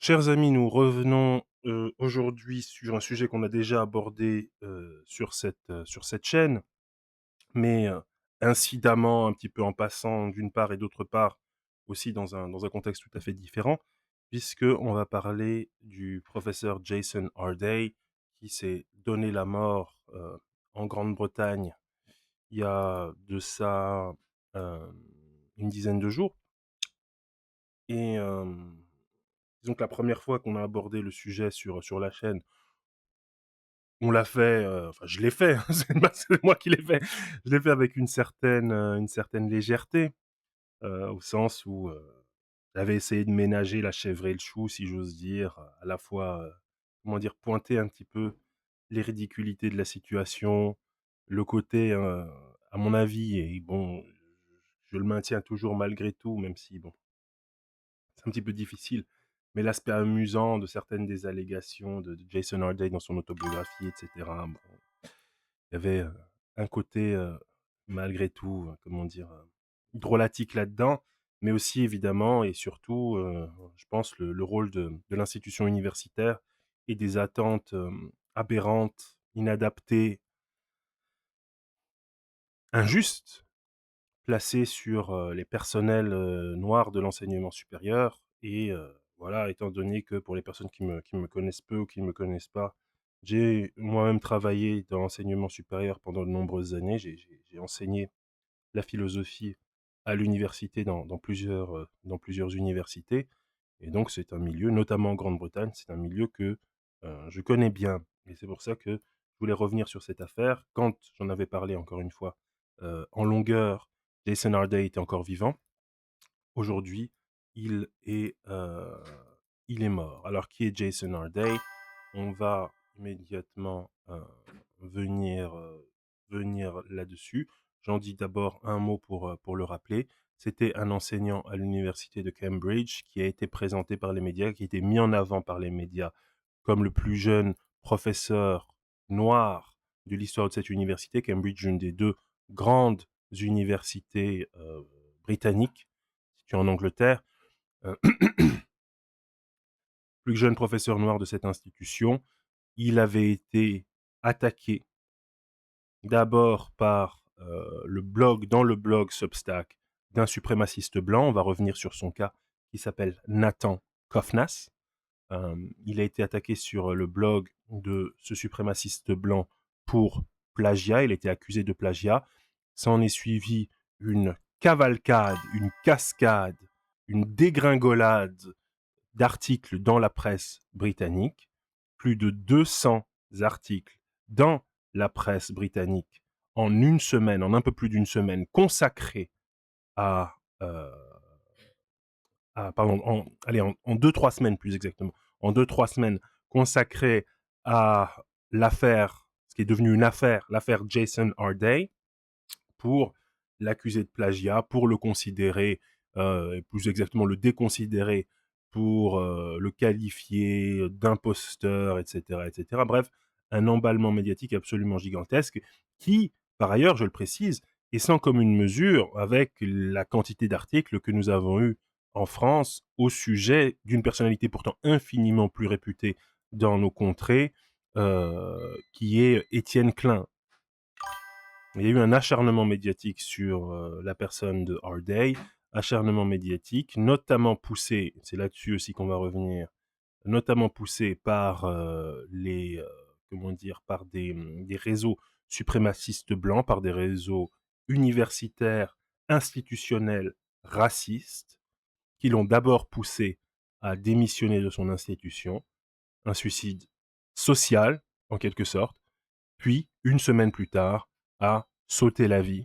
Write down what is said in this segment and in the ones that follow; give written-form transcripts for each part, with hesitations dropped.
Chers amis, nous revenons, aujourd'hui sur un sujet qu'on a déjà abordé, sur cette chaîne, mais, incidemment, un petit peu en passant d'une part et d'autre part, aussi dans un contexte tout à fait différent, puisqu'on va parler du professeur Jason Harday qui s'est donné la mort, en Grande-Bretagne il y a de ça, hem, une dizaine de jours et disons que la première fois qu'on a abordé le sujet sur la chaîne, on l'a fait, enfin je l'ai fait, hein, c'est moi qui l'ai fait. Je l'ai fait avec une certaine légèreté, au sens où, j'avais essayé de ménager la chèvre et le chou, si j'ose dire, à la fois, comment dire? Pointer un petit peu les ridiculités de la situation, le côté, à mon avis et bon, je le maintiens toujours malgré tout, même si bon, c'est un petit peu difficile, mais l'aspect amusant de certaines des allégations de Jason Harday dans son autobiographie et cetera. Bon, il y avait, un côté, malgré tout, comment dire? Drôlatique là-dedans, mais aussi évidemment et surtout, je pense le rôle de l'institution universitaire et des attentes, aberrantes, inadaptées, injustes placé sur, les personnels, noirs de l'enseignement supérieur et voilà, étant donné que pour les personnes qui me connaissent peu ou qui ne me connaissent pas, j'ai moi-même travaillé dans l'enseignement supérieur pendant de nombreuses années. J'ai enseigné la philosophie à l'université dans plusieurs universités et donc c'est un milieu, notamment en Grande-Bretagne, c'est un milieu que, je connais bien et c'est pour ça que je voulais revenir sur cette affaire. Quand j'en avais parlé encore une fois, en longueur, Jason Harday était encore vivant. Aujourd'hui, il est, heu, il est mort. Alors qui est Jason Harday? On va immédiatement, venir là-dessus. J'en dis d'abord un mot pour le rappeler. C'était un enseignant à l'université de Cambridge qui a été présenté par les médias, qui a été mis en avant par les médias comme le plus jeune professeur noir de l'histoire de cette université. Cambridge, une des 2 grandes universités, britanniques, située en Angleterre. Heu, Plus jeune professeur noir de cette institution. Il avait été attaqué d'abord par, le blog Substack d'un suprémaciste blanc. On va revenir sur son cas, qui s'appelle Nathan Kofnas. Il a été attaqué sur le blog de ce suprémaciste blanc pour plagiat. Il a été accusé de plagiat. S'en est suivi une cavalcade, une cascade, une dégringolade d'articles dans la presse britannique, plus de 200 articles dans la presse britannique en une semaine, en un peu plus d'une semaine, consacrés à, pardon, en 2-3 semaines plus exactement, en 2-3 semaines consacrées à l'affaire, ce qui est devenu une affaire, l'affaire Jason Harday, pour l'accuser de plagiat, pour le considérer, et plus exactement le déconsidérer, pour le qualifier d'imposteur, etc., etc. Bref, un emballement médiatique absolument gigantesque qui, par ailleurs, je le précise, est sans commune mesure avec la quantité d'articles que nous avons eus en France au sujet d'une personnalité pourtant infiniment plus réputée dans nos contrées, qui est Étienne Klein. Il y a eu un acharnement médiatique sur, la personne de Harday, acharnement médiatique notamment poussé, c'est là-dessus aussi qu'on va revenir, notamment poussé par, comment dire? Par des réseaux suprémacistes blancs, par des réseaux universitaires, institutionnels, racistes, qui l'ont d'abord poussé à démissionner de son institution, un suicide social, en quelque sorte, puis, une semaine plus tard, à sauter la vie,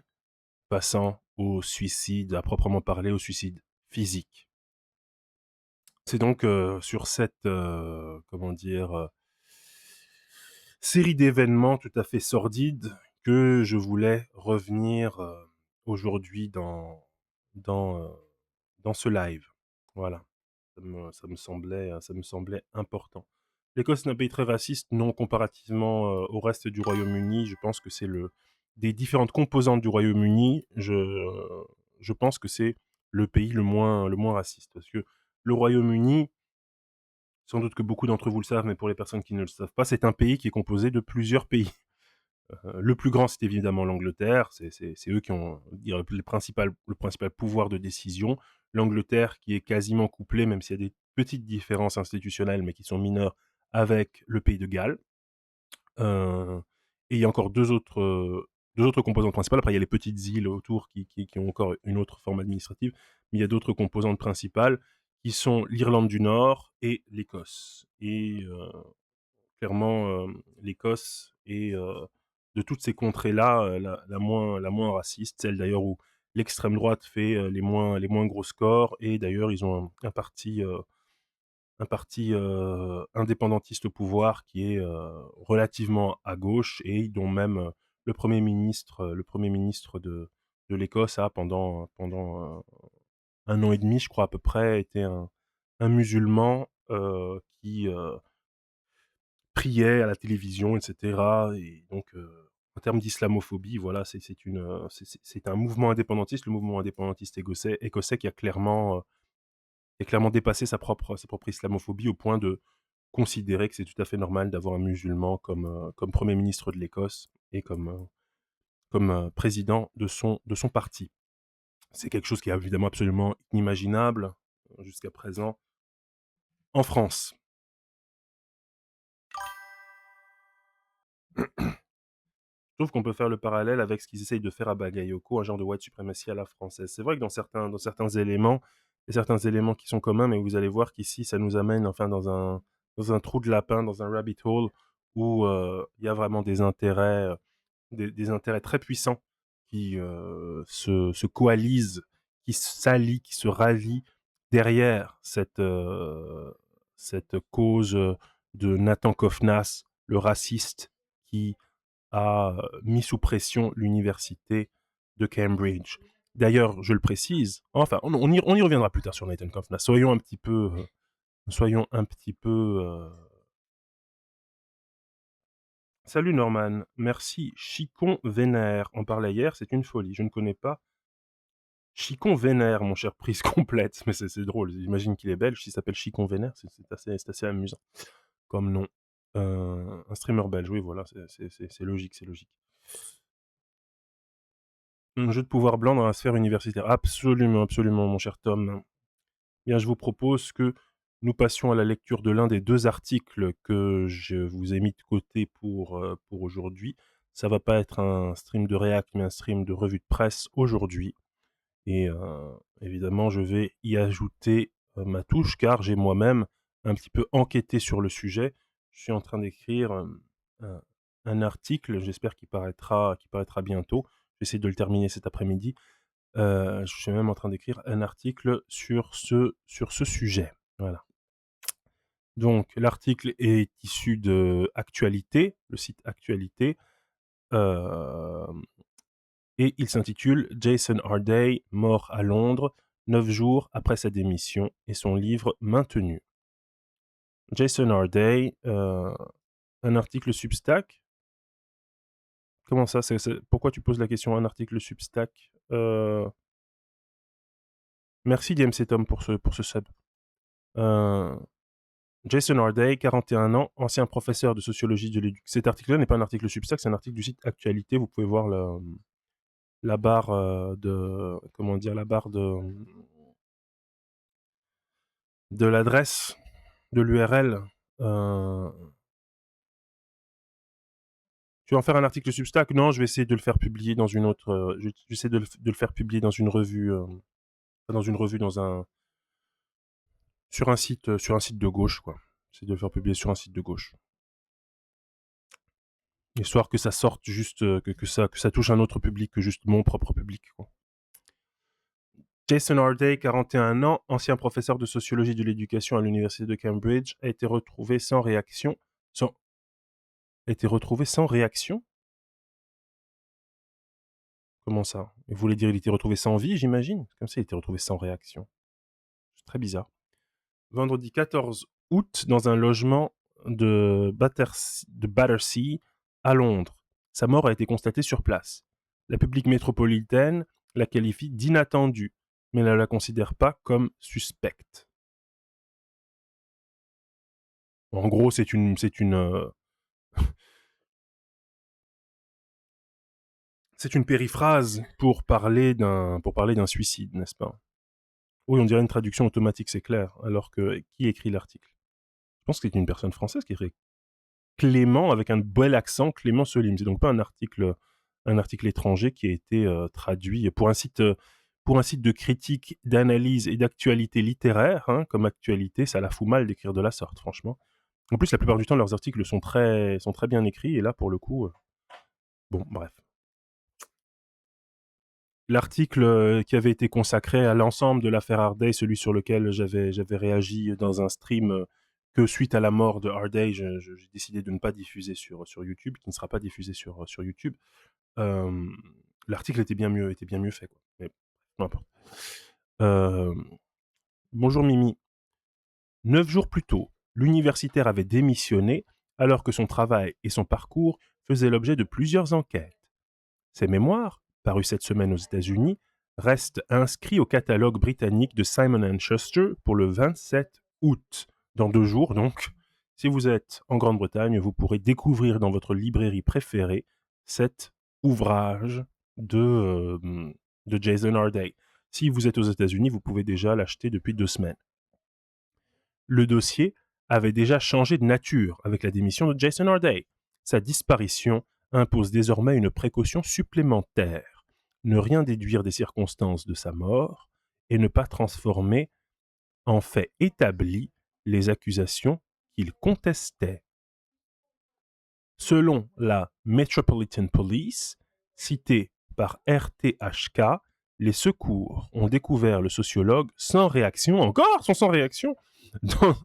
passant au suicide, à proprement parler, au suicide physique. C'est donc, sur cette, comment dire? Série d'événements tout à fait sordides que je voulais revenir, aujourd'hui dans, dans ce live. Voilà. Ça me semblait important. L'Écosse est un pays très raciste, non, comparativement, au reste du Royaume-Uni. Je pense que c'est le des différentes composantes du Royaume-Uni, je pense que c'est le pays le moins raciste. Parce que le Royaume-Uni sans doute que beaucoup d'entre vous le savent, mais pour les personnes qui ne le savent pas, c'est un pays qui est composé de plusieurs pays. Le plus grand, c'est évidemment l'Angleterre, c'est eux qui ont dire, le principal pouvoir de décision. L'Angleterre qui est quasiment couplée, même s'il y a des petites différences institutionnelles, mais qui sont mineures, avec le pays de Galles. Et il y a encore deux autres composantes principales. Après, il y a les petites îles autour qui ont encore une autre forme administrative, mais il y a d'autres composantes principales qui sont l'Irlande du Nord et l'Écosse. Et clairement, l'Écosse est de toutes ces contrées-là la moins raciste, celle d'ailleurs où l'extrême droite fait les moins gros scores. Et d'ailleurs, ils ont un parti indépendantiste au pouvoir qui est relativement à gauche et dont même le premier ministre de l'Écosse a pendant 1 an et demi, je crois à peu près, été un musulman qui priait à la télévision, etc. Et donc, en termes d'islamophobie, voilà, c'est un mouvement indépendantiste, le mouvement indépendantiste écossais qui a clairement dépassé sa propre islamophobie au point de considérer que c'est tout à fait normal d'avoir un musulman comme Premier ministre de l'Écosse et comme président de son parti. C'est quelque chose qui est évidemment absolument inimaginable jusqu'à présent en France. Je trouve qu'on peut faire le parallèle avec ce qu'ils essayent de faire à Bagayoko, un genre de white suprématie à la française. C'est vrai que dans certains éléments, il y a certains éléments qui sont communs, mais vous allez voir qu'ici, ça nous amène enfin dans un trou de lapin, dans un rabbit hole, où il y a vraiment des intérêts très puissants qui se coalisent, qui s'allient, qui se rallient derrière cette cause de Nathan Kofnas, le raciste qui a mis sous pression l'université de Cambridge. D'ailleurs, je le précise, enfin, on y reviendra plus tard sur Nathan Kofnas. Soyons un petit peu. Salut Norman, merci. Chicon Vénère en parlait hier, c'est une folie. Je ne connais pas. Chicon Vénère, mon cher, prise complète. Mais c'est drôle, j'imagine qu'il est belge. S'il s'appelle Chicon Vénère, c'est assez amusant comme nom. Un streamer belge, oui, voilà, c'est logique, c'est logique. Un jeu de pouvoir blanc dans la sphère universitaire. Absolument, absolument, mon cher Tom. Bien, je vous propose que nous passions à la lecture de l'un des deux articles que je vous ai mis de côté pour aujourd'hui. Ça va pas être un stream de réact, mais un stream de revue de presse aujourd'hui. Et évidemment, je vais y ajouter ma touche, car j'ai moi-même un petit peu enquêté sur le sujet. Je suis en train d'écrire un, un article, j'espère qu'il paraîtra bientôt. J'essaie de le terminer cet après-midi. Je suis même en train d'écrire un article sur ce sujet. Voilà. Donc, l'article est issu de Actualité, le site Actualité, et il s'intitule Jason Harday, mort à Londres, 9 jours après sa démission, et son livre maintenu. Jason Harday, un article Substack. Comment ça pourquoi tu poses la question un article Substack? Merci DMC Tom pour ce sub. Jason Harday, 41 ans, ancien professeur de sociologie de l'éducation. Cet article-là n'est pas un article Substack, c'est un article du site Actualité. Vous pouvez voir la barre de comment dire la barre de l'adresse de l'URL. Tu vas en faire un article Substack? Non, je vais essayer de le faire publier dans une autre. J'essaie de le faire publier dans une revue, sur un site de gauche, quoi. J'essaie de le faire publier sur un site de gauche, histoire que ça sorte juste, que ça touche un autre public que juste mon propre public, quoi. Jason Harday, 41 ans, ancien professeur de sociologie de l'éducation à l'université de Cambridge, a été retrouvé sans réaction. A été retrouvé sans réaction? Comment ça? Vous voulez dire il a été retrouvé sans vie, j'imagine? Comme ça, il a été retrouvé sans réaction. C'est très bizarre. Vendredi 14 août, dans un logement de Battersea, à Londres. Sa mort a été constatée sur place. La publique métropolitaine la qualifie d'inattendue, mais ne la considère pas comme suspecte. En gros, c'est une périphrase pour parler d'un suicide, n'est-ce pas? Oui, on dirait une traduction automatique, c'est clair. Alors que qui écrit l'article? Je pense que c'est une personne française qui écrit Clément avec un bel accent, Clément Solim. C'est donc pas un article étranger qui a été traduit pour un site de critique, d'analyse et d'actualité littéraire. Hein, comme actualité, ça la fout mal d'écrire de la sorte, franchement. En plus, la plupart du temps, leurs articles sont très bien écrits. Et là, pour le coup, bon, bref. L'article qui avait été consacré à l'ensemble de l'affaire Harday, celui sur lequel j'avais réagi dans un stream que suite à la mort de Harday, j'ai décidé de ne pas diffuser sur YouTube, qui ne sera pas diffusé sur YouTube. Euh, L'article était bien mieux fait, quoi. Mais peu importe. Euh, Bonjour Mimi. 9 jours plus tôt, l'universitaire avait démissionné alors que son travail et son parcours faisaient l'objet de plusieurs enquêtes. Ses mémoires, parus cette semaine aux États-Unis, restent inscrits au catalogue britannique de Simon & Schuster pour le 27 août. Dans 2 jours, donc. Si vous êtes en Grande-Bretagne, vous pourrez découvrir dans votre librairie préférée cet ouvrage de Jason Harday. Si vous êtes aux États-Unis, vous pouvez déjà l'acheter depuis 2 semaines. Le dossier avait déjà changé de nature avec la démission de Jason Harday. Sa disparition impose désormais une précaution supplémentaire, ne rien déduire des circonstances de sa mort et ne pas transformer en fait établi les accusations qu'il contestait. Selon la Metropolitan Police, citée par RTHK, les secours ont découvert le sociologue sans réaction, encore sans réaction, dans,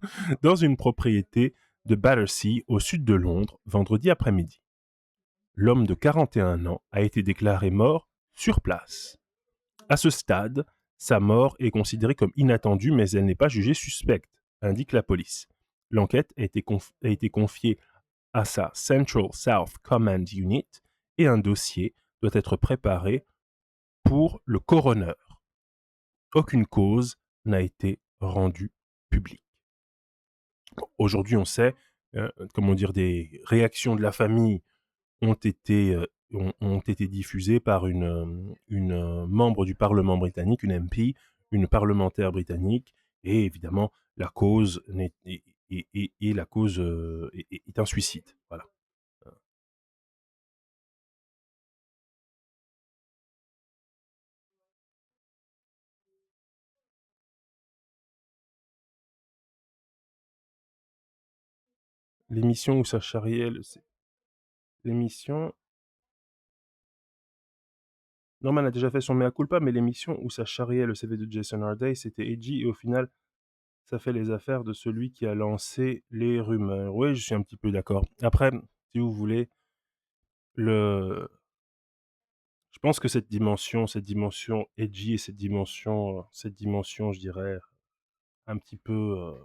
dans une propriété de Battersea au sud de Londres vendredi après-midi. L'homme de 41 ans a été déclaré mort sur place. À ce stade, sa mort est considérée comme inattendue, mais elle n'est pas jugée suspecte, indique la police. L'enquête a été confiée à sa Central South Command Unit et un dossier doit être préparé pour le coroner. Aucune cause n'a été rendue publique. Aujourd'hui, on sait, des réactions de la famille ont été, ont été diffusées par une membre du Parlement britannique, une MP, une parlementaire britannique, et évidemment, la cause la cause est un suicide. Voilà. L'émission où ça charriait, l'émission, Norman a déjà fait son mea culpa, mais l'émission où ça charriait le CV de Jason Harday, c'était Edgy, et au final, ça fait les affaires de celui qui a lancé les rumeurs. Oui, je suis un petit peu d'accord. Après, si vous voulez, le, je pense que cette dimension edgy et cette dimension, je dirais, un petit peu,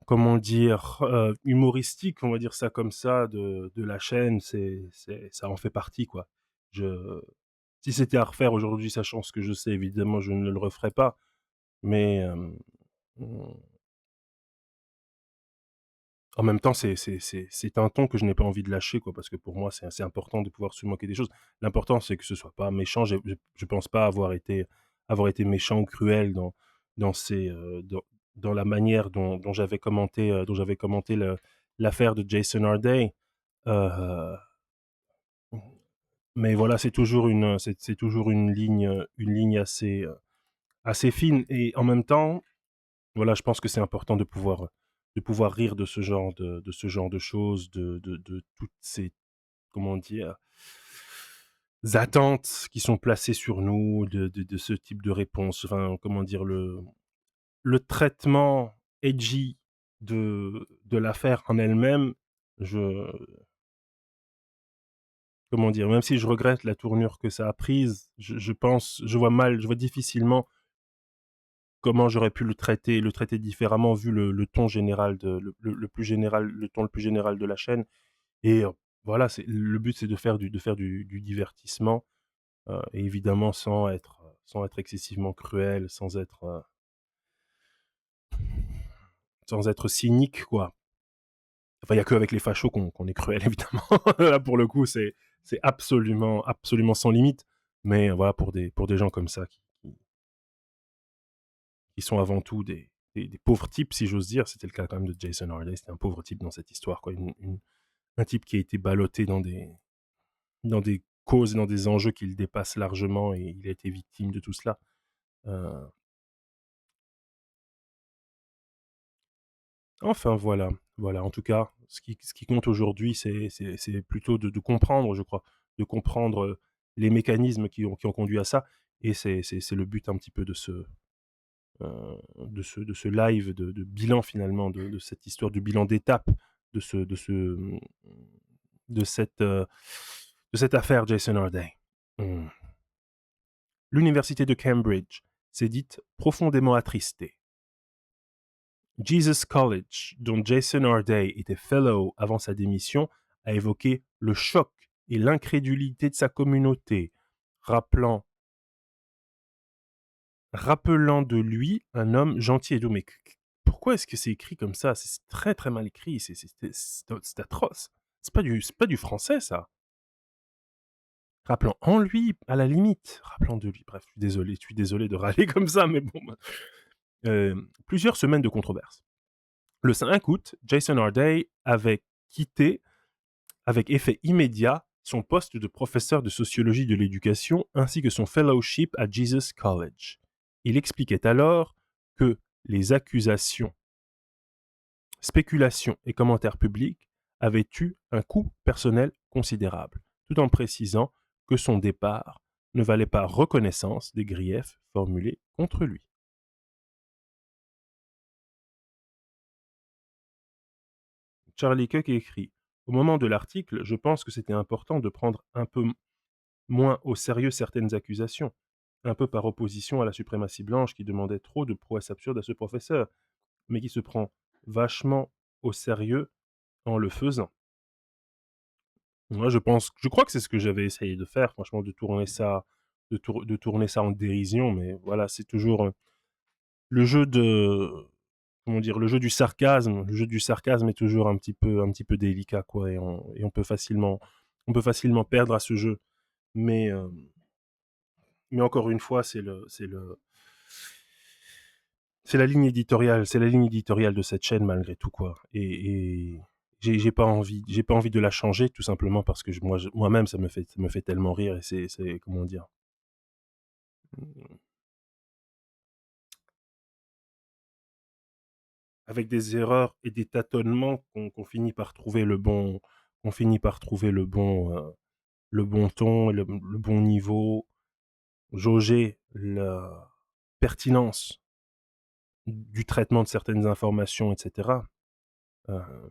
comment dire, humoristique, on va dire ça comme ça, de la chaîne, ça en fait partie, quoi. Je, Si c'était à refaire aujourd'hui, sachant ce que je sais, évidemment, je ne le referais pas. Mais en même temps, c'est un ton que je n'ai pas envie de lâcher, quoi, parce que pour moi, c'est important de pouvoir se moquer des choses. L'important, c'est que ce soit pas méchant. Je pense pas avoir été méchant ou cruel dans ces, dans la manière dont j'avais commenté l'affaire de Jason Harday. Euh, mais voilà, c'est toujours une ligne assez, assez fine. Et en même temps, voilà, je pense que c'est important de pouvoir rire de ce genre de choses, de toutes ces, comment dire, attentes qui sont placées sur nous, de ce type de réponse. Enfin, comment dire, le traitement edgy de l'affaire en elle-même, je, comment dire, même si je regrette la tournure que ça a prise, je vois difficilement comment j'aurais pu le traiter différemment vu le ton général le plus général, le ton le plus général de la chaîne. Et voilà, le but, c'est de faire du divertissement, et évidemment sans être excessivement cruel, sans être sans être cynique, quoi. Enfin, il y a qu'avec les fachos qu'on est cruel, évidemment. Là, pour le coup, c'est absolument, absolument sans limite. Mais voilà, pour des gens comme ça, qui sont avant tout des pauvres types, si j'ose dire, c'était le cas quand même de Jason Harday, c'était un pauvre type dans cette histoire, quoi. Un type qui a été ballotté dans des causes et dans des enjeux qui le dépassent largement, et il a été victime de tout cela. Euh, Enfin, voilà. Voilà, en tout cas, ce qui compte aujourd'hui, c'est plutôt de comprendre, je crois, de comprendre les mécanismes qui ont conduit à ça. Et c'est le but un petit peu de ce live de bilan, finalement, de cette histoire, du bilan d'étape, de, ce, de, ce, de, cette, de cette affaire Jason Harday. Hmm. L'université de Cambridge s'est dite profondément attristée. Jesus College, dont Jason Harday était fellow avant sa démission, a évoqué le choc et l'incrédulité de sa communauté, rappelant de lui un homme gentil et doux. Mais pourquoi est-ce que c'est écrit comme ça? C'est très très mal écrit, c'est atroce. C'est pas du français, ça. Rappelant en lui, à la limite. Rappelant de lui. Bref, je suis désolé de râler comme ça, mais bon. Plusieurs semaines de controverse. Le 5 août, Jason Harday avait quitté avec effet immédiat son poste de professeur de sociologie de l'éducation ainsi que son fellowship à Jesus College. Il expliquait alors que les accusations, spéculations et commentaires publics avaient eu un coût personnel considérable, tout en précisant que son départ ne valait pas reconnaissance des griefs formulés contre lui. Charlie Cook écrit: au moment de l'article, je pense que c'était important de prendre un peu moins au sérieux certaines accusations, un peu par opposition à la suprématie blanche qui demandait trop de prouesses absurdes à ce professeur, mais qui se prend vachement au sérieux en le faisant. Moi, je crois que c'est ce que j'avais essayé de faire, franchement, de tourner ça en dérision, mais voilà, c'est toujours le jeu de, comment dire, le jeu du sarcasme. Le jeu du sarcasme est toujours un petit peu délicat, quoi, et on peut facilement perdre à ce jeu. Mais, euh, mais encore une fois, c'est la ligne éditoriale de cette chaîne malgré tout, quoi. Et j'ai pas envie de la changer, tout simplement parce que moi-même ça me fait tellement rire, et c'est comment dire, avec des erreurs et des tâtonnements qu'on finit par trouver qu'on finit par trouver le bon ton, le bon niveau, jauger la pertinence du traitement de certaines informations, etc. Euh,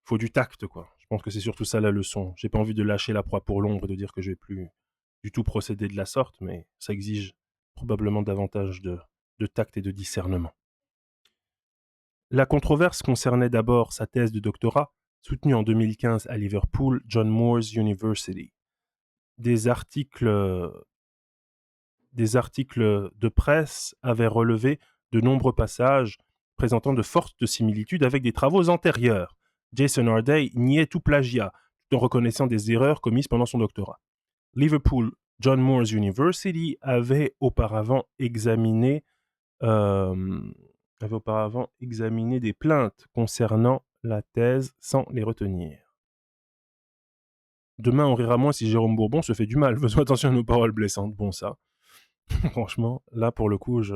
faut du tact, quoi. Je pense que c'est surtout ça la leçon. J'ai pas envie de lâcher la proie pour l'ombre et de dire que je vais plus du tout procéder de la sorte, mais ça exige probablement davantage de tact et de discernement. La controverse concernait d'abord sa thèse de doctorat, soutenue en 2015 à Liverpool, John Moores University. Des articles, des articles de presse avaient relevé de nombreux passages présentant de fortes similitudes avec des travaux antérieurs. Jason Harday niait tout plagiat, tout en reconnaissant des erreurs commises pendant son doctorat. Liverpool John Moores University euh, avait auparavant examiné des plaintes concernant la thèse sans les retenir. Demain, on rira moins si Jérôme Bourbon se fait du mal. Faisons attention à nos paroles blessantes. Bon, ça, franchement, là, pour le coup, je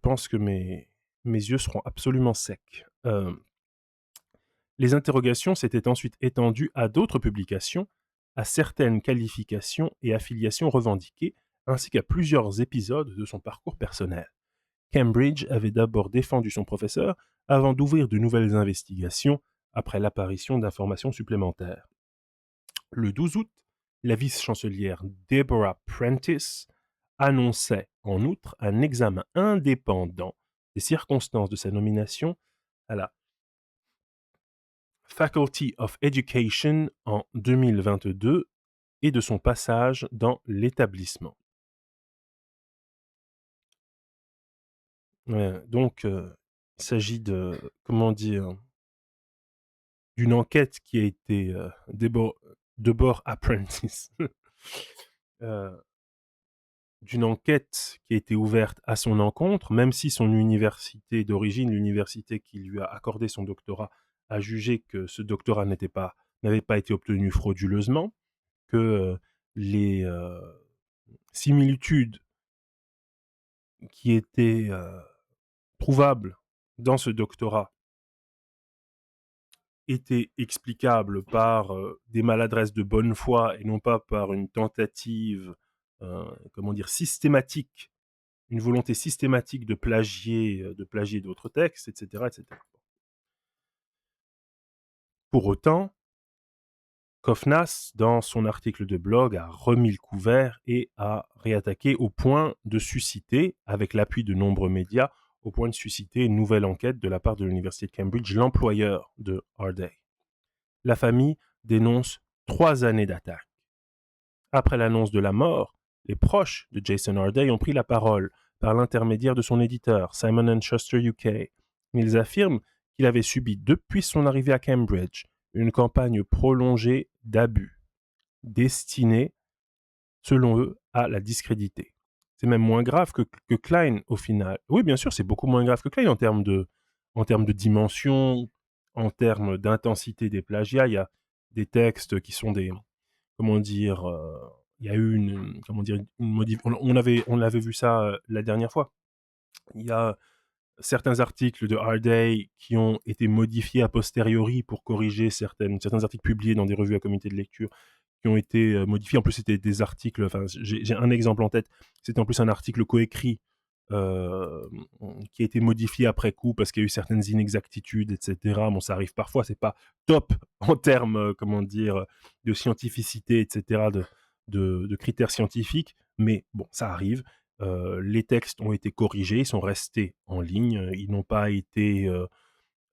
pense que mes yeux seront absolument secs. Les interrogations s'étaient ensuite étendues à d'autres publications, à certaines qualifications et affiliations revendiquées, ainsi qu'à plusieurs épisodes de son parcours personnel. Cambridge avait d'abord défendu son professeur avant d'ouvrir de nouvelles investigations après l'apparition d'informations supplémentaires. Le 12 août, la vice-chancelière Deborah Prentice annonçait en outre un examen indépendant des circonstances de sa nomination à la Faculty of Education en 2022 et de son passage dans l'établissement. Donc il s'agit de, comment dire? D'une enquête qui a été, Debord Apprentice, heu, d'une enquête qui a été ouverte à son encontre, même si son université d'origine, l'université qui lui a accordé son doctorat, a jugé que ce doctorat n'avait pas été obtenu frauduleusement, que, les, similitudes qui étaient, prouvables dans ce doctorat étaient explicables par des maladresses de bonne foi et non pas par une tentative, comment dire, systématique, une volonté systématique de plagier d'autres textes, etc., etc. Pour autant, Kofnas, dans son article de blog, a remis le couvert et a réattaqué au point de susciter, avec l'appui de nombreux médias, au point de susciter une nouvelle enquête de la part de l'université de Cambridge, l'employeur de Harday. La famille dénonce 3 années d'attaque. Après l'annonce de la mort, les proches de Jason Harday ont pris la parole par l'intermédiaire de son éditeur, Simon & Schuster UK. Ils affirment qu'il avait subi depuis son arrivée à Cambridge une campagne prolongée d'abus, destinée, selon eux, à la discréditer. C'est même moins grave que Klein au final. Oui, bien sûr, c'est beaucoup moins grave que Klein en termes de dimension, en termes d'intensité des plagiats. Il y a des textes qui sont des, comment dire, il y a eu une, comment dire, une on avait vu ça la dernière fois. Il y a certains articles de Harday qui ont été modifiés a posteriori pour corriger certains articles publiés dans des revues à comité de lecture qui ont été modifiés. En plus, c'était des articles, enfin, j'ai un exemple en tête, c'était en plus un article coécrit euh, qui a été modifié après coup parce qu'il y a eu certaines inexactitudes, etc. Bon, ça arrive parfois, c'est pas top en termes, comment dire, de scientificité, etc., de critères scientifiques, mais bon, ça arrive. Les textes ont été corrigés, ils sont restés en ligne, ils n'ont pas été,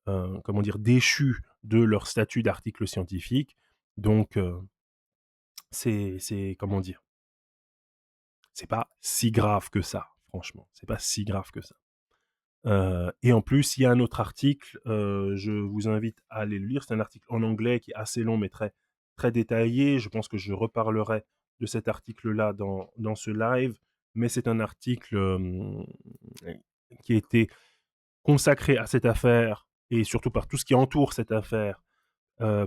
comment dire, déchus de leur statut d'article scientifique. Donc, comment dire, c'est pas si grave que ça, franchement. C'est pas si grave que ça. Et en plus, il y a un autre article, je vous invite à aller le lire. C'est un article en anglais qui est assez long, mais très, très détaillé. Je pense que je reparlerai de cet article-là dans ce live. Mais c'est un article qui a été consacré à cette affaire et surtout par tout ce qui entoure cette affaire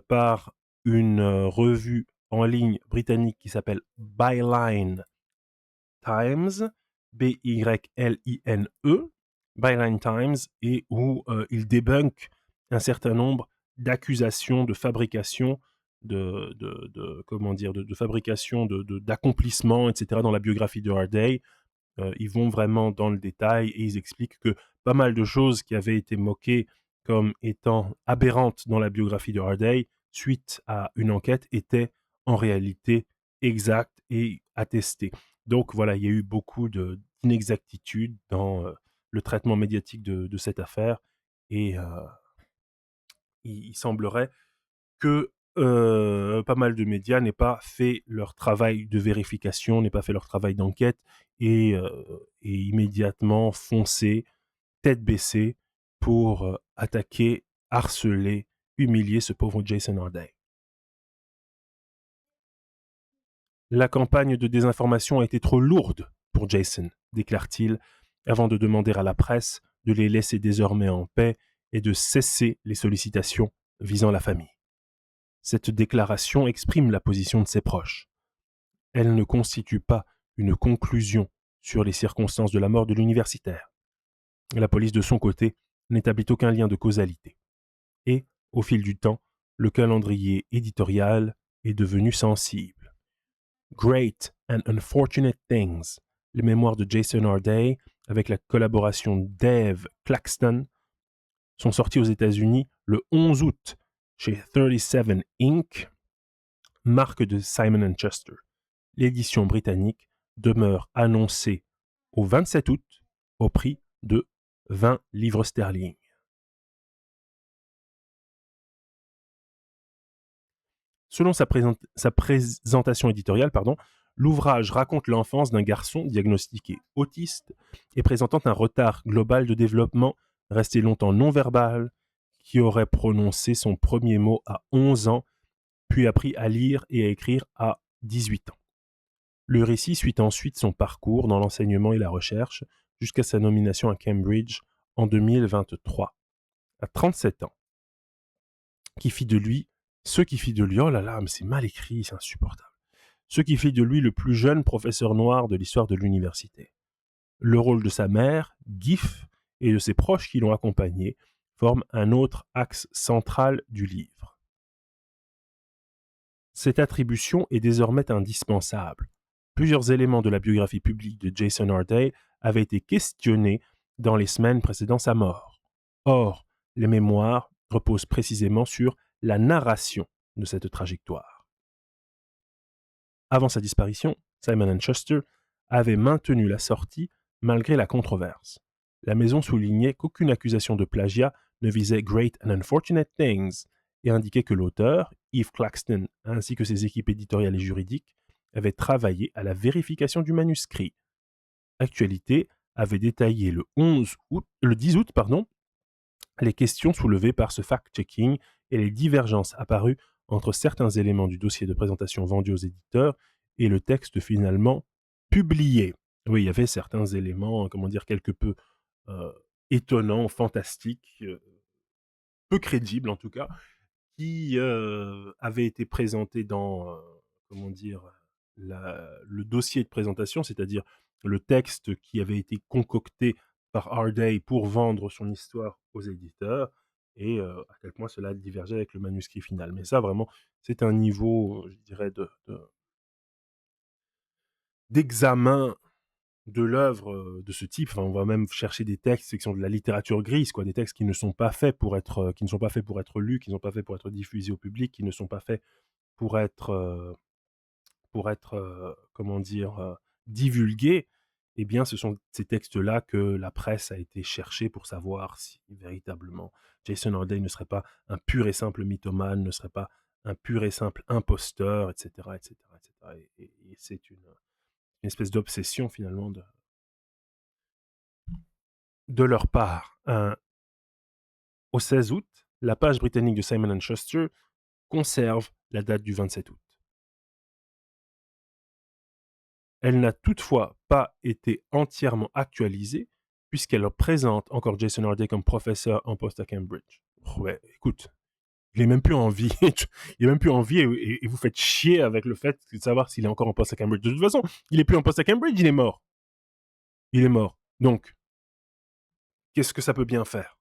par une revue en ligne britannique qui s'appelle Byline Times, B-Y-L-I-N-E, Byline Times, et où il débunk un certain nombre d'accusations de fabrication, comment dire, de fabrication, d'accomplissement, etc. dans la biographie de Harday. Ils vont vraiment dans le détail et ils expliquent que pas mal de choses qui avaient été moquées comme étant aberrantes dans la biographie de Harday, suite à une enquête, étaient en réalité exactes et attestées. Donc voilà, il y a eu beaucoup d'inexactitudes dans le traitement médiatique de cette affaire et il semblerait que pas mal de médias n'aient pas fait leur travail de vérification, n'aient pas fait leur travail d'enquête et immédiatement foncé, tête baissée, pour attaquer, harceler, humilier ce pauvre Jason Harday. La campagne de désinformation a été trop lourde pour Jason, déclare-t-il, avant de demander à la presse de les laisser désormais en paix et de cesser les sollicitations visant la famille. Cette déclaration exprime la position de ses proches. Elle ne constitue pas une conclusion sur les circonstances de la mort de l'universitaire. La police, de son côté, n'établit aucun lien de causalité. Et, au fil du temps, le calendrier éditorial est devenu sensible. Great and Unfortunate Things, les mémoires de Jason Harday, avec la collaboration d'Eve Claxton, sont sortis aux États-Unis le 11 août chez 37 Inc., marque de Simon & Schuster. L'édition britannique demeure annoncée au 27 août au prix de 20 livres sterling. Selon sa présentation éditoriale, L'ouvrage raconte l'enfance d'un garçon diagnostiqué autiste et présentant un retard global de développement, resté longtemps non-verbal, qui aurait prononcé son premier mot à 11 ans, puis appris à lire et à écrire à 18 ans. Le récit suit ensuite son parcours dans l'enseignement et la recherche jusqu'à sa nomination à Cambridge en 2023. À 37 ans, qui fit de lui, oh là là, mais c'est mal écrit, c'est insupportable. Ce qui fit de lui le plus jeune professeur noir de l'histoire de l'université. Le rôle de sa mère, Giff, et de ses proches qui l'ont accompagné forment un autre axe central du livre. Cette attribution est désormais indispensable. Plusieurs éléments de la biographie publique de Jason Harday avaient été questionnés dans les semaines précédant sa mort. Or, les mémoires reposent précisément sur la narration de cette trajectoire. Avant sa disparition, Simon & Schuster avait maintenu la sortie malgré la controverse. La maison soulignait qu'aucune accusation de plagiat ne visait Great and Unfortunate Things et indiquait que l'auteur, Eve Claxton, ainsi que ses équipes éditoriales et juridiques, avaient travaillé à la vérification du manuscrit. Actualité avait détaillé le 10 août, les questions soulevées par ce fact-checking et les divergences apparues entre certains éléments du dossier de présentation vendu aux éditeurs et le texte finalement publié. Oui, il y avait certains éléments, quelque peu euh, étonnants, fantastiques, peu crédibles en tout cas, qui avaient été présentés dans, le dossier de présentation, c'est-à-dire le texte qui avait été concocté par Harday pour vendre son histoire aux éditeurs, et à quel point cela divergeait avec le manuscrit final. Mais ça, vraiment, c'est un niveau, je dirais, d'examen de l'œuvre de ce type. Enfin, on va même chercher des textes qui sont de la littérature grise, quoi, des textes qui ne sont pas faits pour être, lus, qui ne sont pas faits pour être diffusés au public, qui ne sont pas faits pour être, divulgués. Eh bien, ce sont ces textes-là que la presse a été chercher pour savoir si véritablement Jason Harday ne serait pas un pur et simple mythomane, ne serait pas un pur et simple imposteur, etc., etc., etc. Et c'est une espèce d'obsession finalement de leur part. Au 16 août, la page britannique de Simon & Schuster conserve la date du 27 août. Elle n'a toutefois pas été entièrement actualisée puisqu'elle présente encore Jason Harday comme professeur en poste à Cambridge. Ouais, écoute, il est même plus en vie. Il est même plus en vie et vous faites chier avec le fait de savoir s'il est encore en poste à Cambridge. De toute façon, il est plus en poste à Cambridge, il est mort. Il est mort. Donc, qu'est-ce que ça peut bien faire?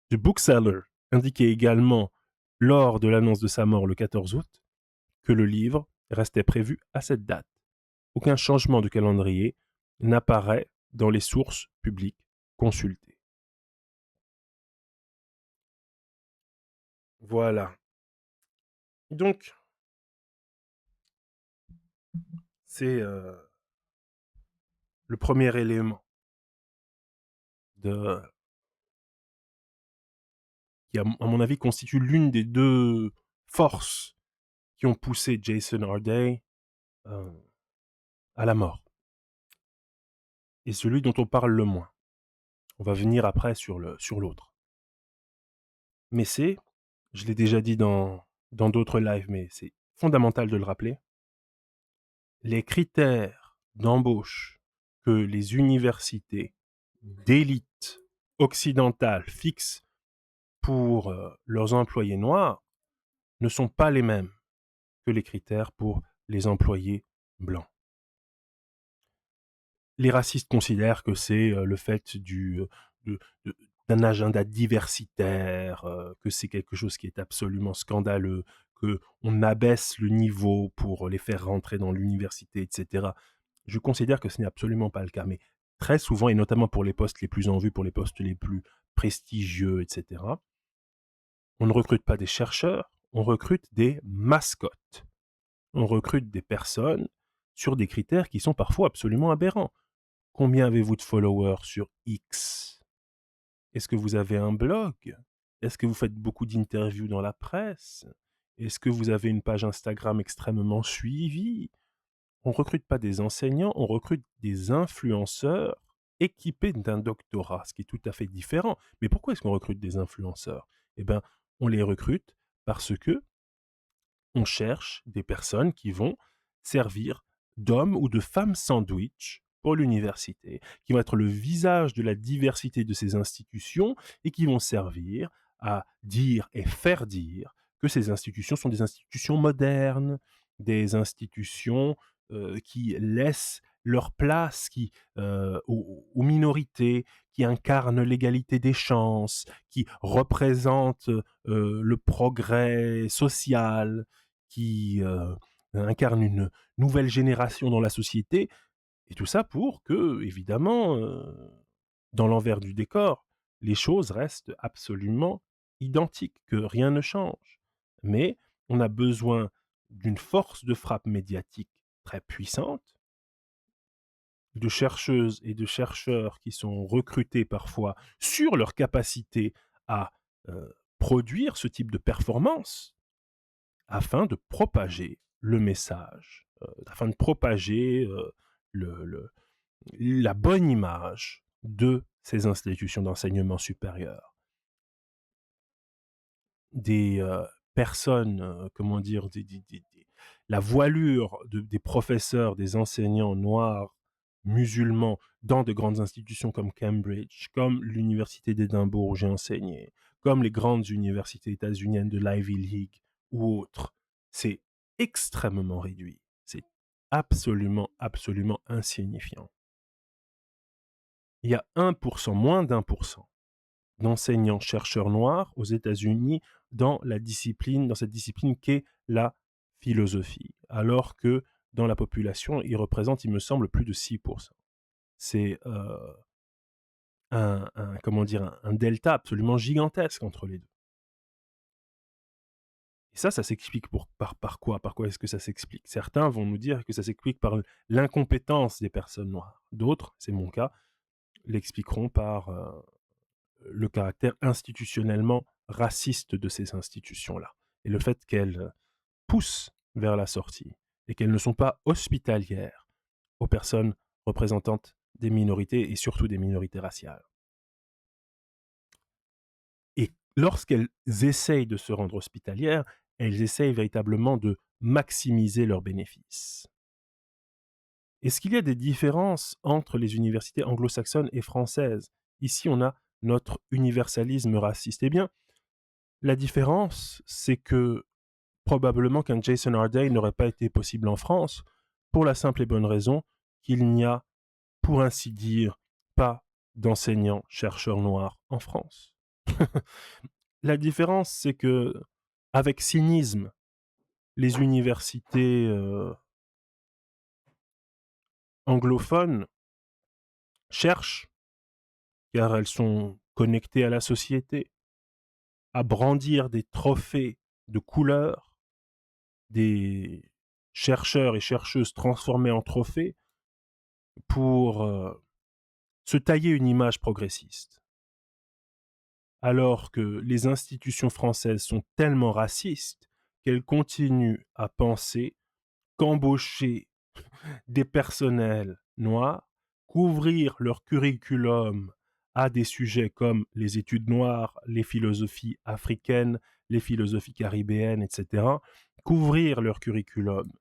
The Bookseller indiquait également, lors de l'annonce de sa mort le 14 août, que le livre restait prévu à cette date. Aucun changement de calendrier n'apparaît dans les sources publiques consultées. Voilà. Donc, c'est le premier élément de, qui, à mon avis, constitue l'une des deux forces qui ont poussé Jason Harday euh, à la mort. Et celui dont on parle le moins. On va venir après sur l'autre. Mais c'est, je l'ai déjà dit dans d'autres lives, mais c'est fondamental de le rappeler, les critères d'embauche que les universités d'élite occidentale fixent pour leurs employés noirs ne sont pas les mêmes que les critères pour les employés blancs. Les racistes considèrent que c'est le fait d'un agenda diversitaire, que c'est quelque chose qui est absolument scandaleux, qu'on abaisse le niveau pour les faire rentrer dans l'université, etc. Je considère que ce n'est absolument pas le cas, mais très souvent, et notamment pour les postes les plus en vue, pour les postes les plus prestigieux, etc., on ne recrute pas des chercheurs, on recrute des mascottes. On recrute des personnes sur des critères qui sont parfois absolument aberrants. Combien avez-vous de followers sur X? Est-ce que vous avez un blog? Est-ce que vous faites beaucoup d'interviews dans la presse? Est-ce que vous avez une page Instagram extrêmement suivie? On recrute pas des enseignants, on recrute des influenceurs équipés d'un doctorat, ce qui est tout à fait différent. Mais pourquoi est-ce qu'on recrute des influenceurs? Eh ben, on les recrute parce que on cherche des personnes qui vont servir d'hommes ou de femmes sandwich pour l'université, qui vont être le visage de la diversité de ces institutions et qui vont servir à dire et faire dire que ces institutions sont des institutions modernes, des institutions qui laissent leur place aux minorités, qui incarnent l'égalité des chances, qui représentent le progrès social, qui incarne une nouvelle génération dans la société, et tout ça pour que, évidemment, dans l'envers du décor, les choses restent absolument identiques, que rien ne change. Mais on a besoin d'une force de frappe médiatique très puissante, de chercheuses et de chercheurs qui sont recrutés parfois sur leur capacité à produire ce type de performance, afin de propager le message, afin de propager le, le- la bonne image de ces institutions d'enseignement supérieur. Des personnes, comment dire, la voilure des professeurs, des enseignants noirs, musulmans, dans de grandes institutions comme Cambridge, comme l'université d'Édimbourg où j'ai enseigné, comme les grandes universités états-uniennes de l'Ivy League ou autres, c'est extrêmement réduit. C'est absolument, absolument insignifiant. Il y a 1%, moins d'1% d'enseignants chercheurs noirs aux États-Unis dans cette discipline qu'est la philosophie, alors que dans la population, ils représentent, il me semble, plus de 6%. C'est comment dire, un delta absolument gigantesque entre les deux. Et ça s'explique par quoi? Par quoi est-ce que ça s'explique? Certains vont nous dire que ça s'explique par l'incompétence des personnes noires. D'autres, c'est mon cas, l'expliqueront par le caractère institutionnellement raciste de ces institutions-là et le fait qu'elles poussent vers la sortie et qu'elles ne sont pas hospitalières aux personnes représentantes des minorités et surtout des minorités raciales. Et lorsqu'elles essayent de se rendre hospitalières, elles essayent véritablement de maximiser leurs bénéfices. Est-ce qu'il y a des différences entre les universités anglo-saxonnes et françaises? Ici, on a notre universalisme raciste. Eh bien, la différence, c'est que probablement qu'un Jason Harday n'aurait pas été possible en France pour la simple et bonne raison qu'il n'y a, pour ainsi dire, pas d'enseignants chercheurs noirs en France. La différence, c'est que, avec cynisme, les universités anglophones cherchent, car elles sont connectées à la société, à brandir des trophées de couleur, des chercheurs et chercheuses transformés en trophées pour se tailler une image progressiste. Alors que les institutions françaises sont tellement racistes qu'elles continuent à penser qu'embaucher des personnels noirs, qu'ouvrir leur curriculum à des sujets comme les études noires, les philosophies africaines, les philosophies caribéennes, etc., qu'ouvrir leur curriculum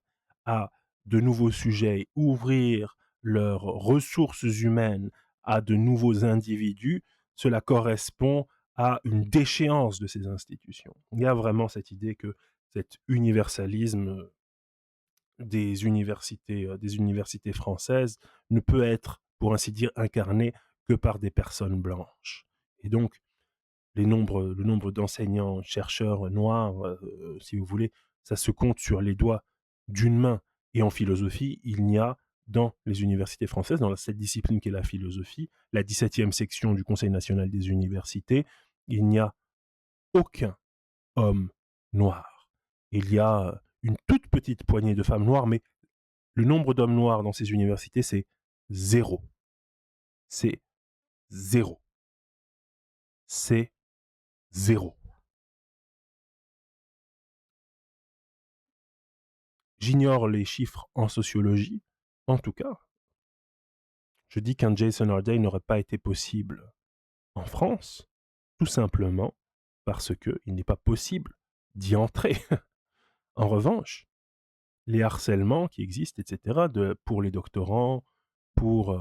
à de nouveaux sujets, ouvrir leurs ressources humaines à de nouveaux individus, cela correspond à une déchéance de ces institutions. Il y a vraiment cette idée que cet universalisme des universités françaises ne peut être, pour ainsi dire, incarné que par des personnes blanches. Et donc, le nombre d'enseignants, chercheurs noirs, si vous voulez, ça se compte sur les doigts d'une main. Et en philosophie, il n'y a dans les universités françaises, dans cette discipline qu'est la philosophie, la 17e section du Conseil national des universités, il n'y a aucun homme noir. Il y a une toute petite poignée de femmes noires, mais le nombre d'hommes noirs dans ces universités, c'est zéro. C'est zéro. C'est zéro. J'ignore les chiffres en sociologie. En tout cas, je dis qu'un Jason Harday n'aurait pas été possible en France, tout simplement parce qu'il n'est pas possible d'y entrer. En revanche, les harcèlements qui existent, etc., pour les doctorants, pour,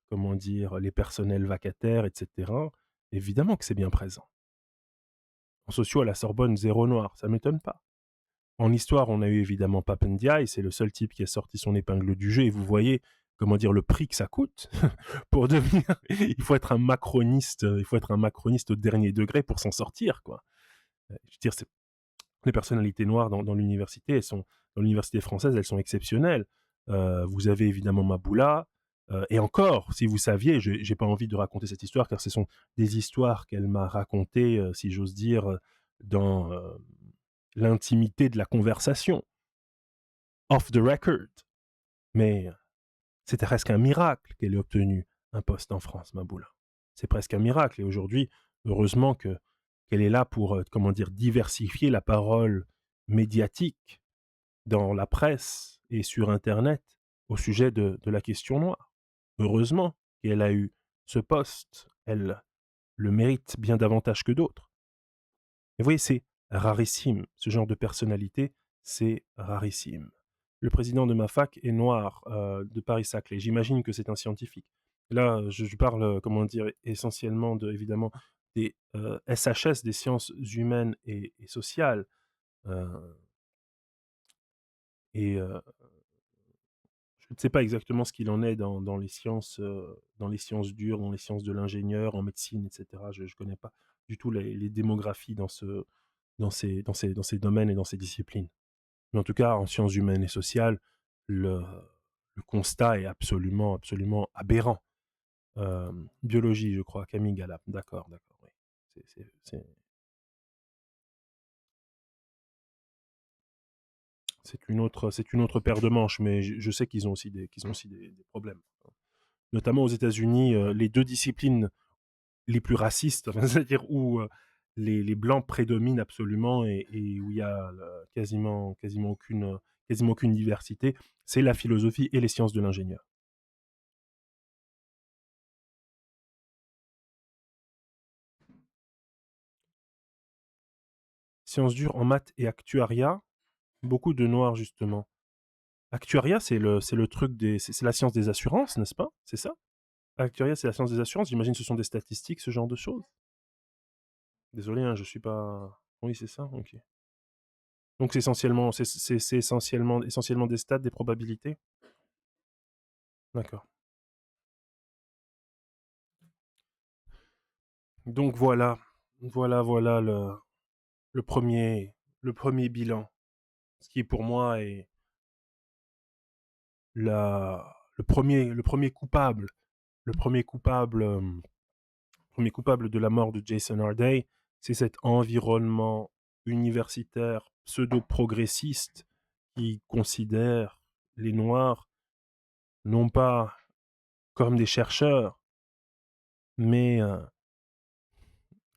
comment dire, les personnels vacataires, etc., évidemment que c'est bien présent. En sociaux, à la Sorbonne, zéro noir, ça ne m'étonne pas. En histoire, on a eu évidemment Papendiaï, c'est le seul type qui a sorti son épingle du jeu, et vous voyez, comment dire, le prix que ça coûte pour devenir... il faut être un macroniste au dernier degré pour s'en sortir, quoi. Je veux dire, les personnalités noires dans l'université, dans l'université française, elles sont exceptionnelles. Vous avez évidemment Maboula, et encore, si vous saviez, j'ai pas envie de raconter cette histoire, car ce sont des histoires qu'elle m'a racontées, si j'ose dire, dans l'intimité de la conversation, off the record. Mais c'était presque un miracle qu'elle ait obtenu un poste en France, Maboula. C'est presque un miracle. Et aujourd'hui, heureusement qu'elle est là pour, comment dire, diversifier la parole médiatique dans la presse et sur Internet au sujet de la question noire. Heureusement qu'elle a eu ce poste. Elle le mérite bien davantage que d'autres. Et vous voyez, c'est rarissime. Ce genre de personnalité, c'est rarissime. Le président de ma fac est noir, de Paris-Saclay. J'imagine que c'est un scientifique. Là, je parle, comment dire, essentiellement évidemment, des SHS, des sciences humaines et sociales. Euh, et je ne sais pas exactement ce qu'il en est dans dans les sciences dures, dans les sciences de l'ingénieur, en médecine, etc. Je ne connais pas du tout les démographies dans ces domaines et dans ces disciplines. Mais en tout cas, en sciences humaines et sociales, le, le constat est absolument, absolument aberrant. Biologie, je crois, Camille Galap. D'accord, d'accord, oui. C'est une autre paire de manches, mais je sais qu'ils ont aussi des problèmes. Notamment aux États-Unis, les deux disciplines les plus racistes, enfin, c'est-à-dire où les blancs prédominent absolument et où il y a quasiment aucune diversité, c'est la philosophie et les sciences de l'ingénieur. Sciences dures en maths et actuariat, beaucoup de noirs justement. Actuariat, c'est le truc c'est la science des assurances, n'est-ce pas? C'est ça? Actuariat, c'est la science des assurances. J'imagine que ce sont des statistiques, ce genre de choses. Désolé, hein, je suis pas. Oui, c'est ça. Ok. Donc c'est essentiellement des stats, des probabilités. D'accord. Donc voilà le premier, le premier bilan. Ce qui pour moi est le premier coupable, le premier coupable de la mort de Jason Harday, c'est cet environnement universitaire pseudo-progressiste qui considère les Noirs non pas comme des chercheurs, mais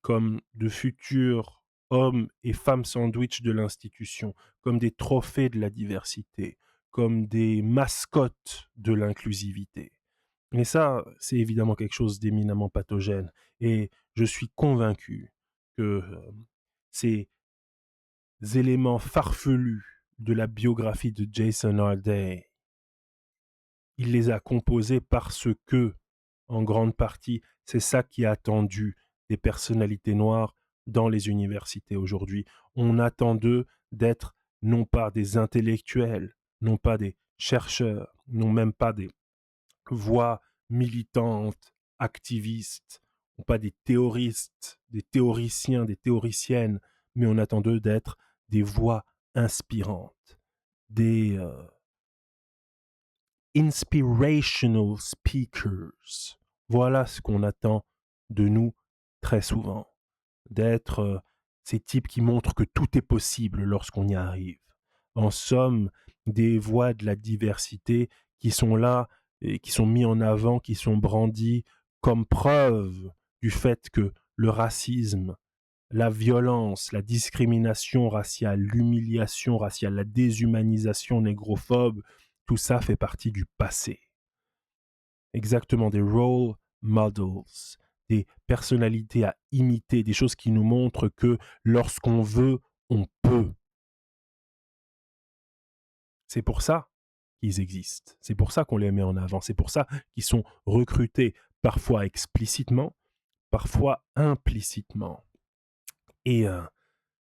comme de futurs hommes et femmes sandwich de l'institution, comme des trophées de la diversité, comme des mascottes de l'inclusivité. Et ça, c'est évidemment quelque chose d'éminemment pathogène. Et je suis convaincu que ces éléments farfelus de la biographie de Jason Harday, il les a composés parce que, en grande partie, c'est ça qui est attendu des personnalités noires dans les universités aujourd'hui. On attend d'eux d'être non pas des intellectuels, non pas des chercheurs, non même pas des voix militantes, activistes, non pas des théoristes, des théoriciens, des théoriciennes, mais on attend d'eux d'être des voix inspirantes, des inspirational speakers. Voilà ce qu'on attend de nous très souvent, d'être ces types qui montrent que tout est possible lorsqu'on y arrive. En somme, des voix de la diversité qui sont là et qui sont mis en avant, qui sont brandis comme preuve du fait que le racisme, la violence, la discrimination raciale, l'humiliation raciale, la déshumanisation négrophobe, tout ça fait partie du passé. Exactement, des role models, des personnalités à imiter, des choses qui nous montrent que lorsqu'on veut, on peut. C'est pour ça qu'ils existent. C'est pour ça qu'on les met en avant. C'est pour ça qu'ils sont recrutés, parfois explicitement, parfois implicitement. Et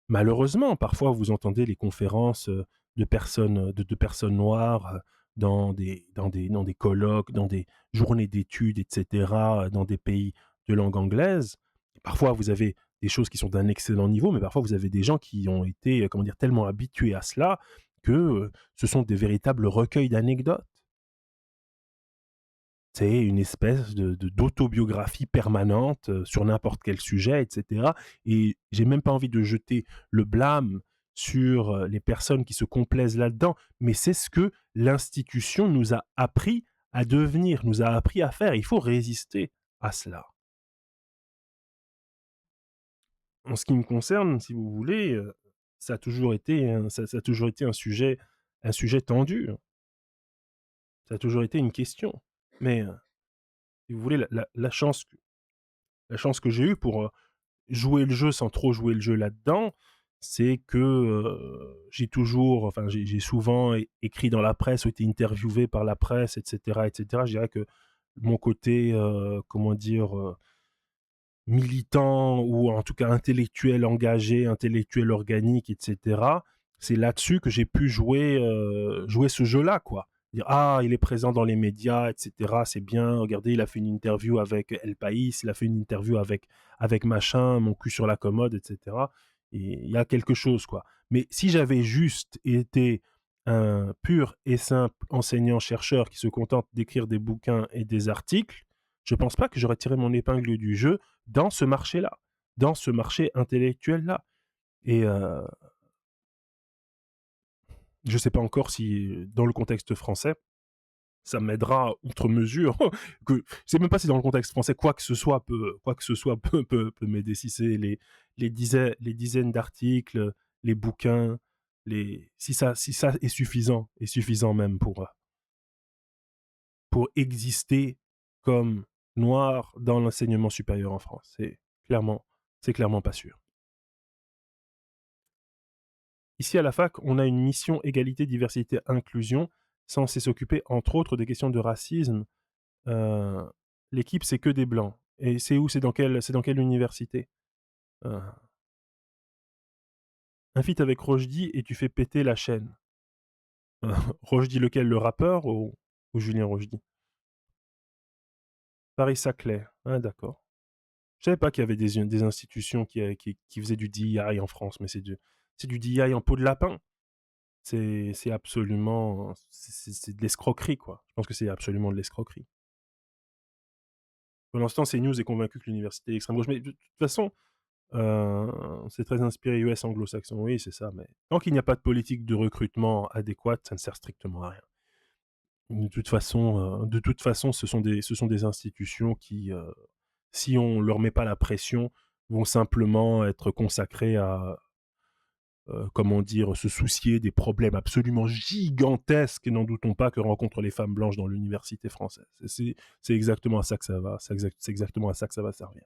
malheureusement, parfois, vous entendez les conférences de personnes noires dans des colloques, dans des journées d'études, etc., dans des pays de langue anglaise. Et parfois, vous avez des choses qui sont d'un excellent niveau, mais parfois, vous avez des gens qui ont été, comment dire, tellement habitués à cela que ce sont des véritables recueils d'anecdotes. C'est une espèce d'autobiographie permanente sur n'importe quel sujet, etc. Et j'ai même pas envie de jeter le blâme sur les personnes qui se complaisent là-dedans, mais c'est ce que l'institution nous a appris à devenir, nous a appris à faire. Il faut résister à cela. En ce qui me concerne, si vous voulez, ça a toujours été ça a toujours été un sujet tendu. Ça a toujours été une question. Mais si vous voulez, la chance que j'ai eue pour jouer le jeu sans trop jouer le jeu là-dedans, c'est que j'ai toujours, enfin j'ai souvent écrit dans la presse ou été interviewé par la presse, etc., etc. Je dirais que mon côté, comment dire, militant ou en tout cas intellectuel engagé, intellectuel organique, etc. C'est là-dessus que j'ai pu jouer ce jeu-là, quoi. Dire, ah, il est présent dans les médias, etc. C'est bien. Regardez, il a fait une interview avec El País, il a fait une interview avec machin, mon cul sur la commode, etc. Et il y a quelque chose, quoi. Mais si j'avais juste été un pur et simple enseignant-chercheur qui se contente d'écrire des bouquins et des articles, je pense pas que j'aurais tiré mon épingle du jeu dans ce marché-là, dans ce marché intellectuel-là. Et je ne sais pas encore si, dans le contexte français, ça m'aidera outre mesure. Que, je ne sais même pas si dans le contexte français, quoi que ce soit peut m'aider. Si c'est les dizaines d'articles, les bouquins, si ça est suffisant même pour exister comme noir dans l'enseignement supérieur en France. C'est clairement pas sûr. Ici, à la fac, on a une mission égalité, diversité, inclusion, censée s'occuper, entre autres, des questions de racisme. Euh, L'équipe, c'est que des blancs. Et c'est où? C'est dans quelle université? euh, Un feat avec Rochdi et tu fais péter la chaîne. Rochdi lequel? Le rappeur ou Julien Rochdi? Paris-Saclay. Ah, d'accord. Je savais pas qu'il y avait des institutions qui faisaient du DEI en France, mais c'est du DEI en peau de lapin. C'est absolument... C'est de l'escroquerie, quoi. Je pense que c'est absolument de l'escroquerie. Pour l'instant, CNews est convaincu que l'université est extrême gauche. Mais de toute façon, c'est très inspiré US anglo-saxon. Oui, c'est ça. Mais tant qu'il n'y a pas de politique de recrutement adéquate, ça ne sert strictement à rien. De toute façon, ce sont des institutions qui, si on leur met pas la pression, vont simplement être consacrées à, comment dire, se soucier des problèmes absolument gigantesques, et n'en doutons pas, que rencontrent les femmes blanches dans l'université française. C'est exactement à ça que ça va, c'est exactement à ça que ça va servir.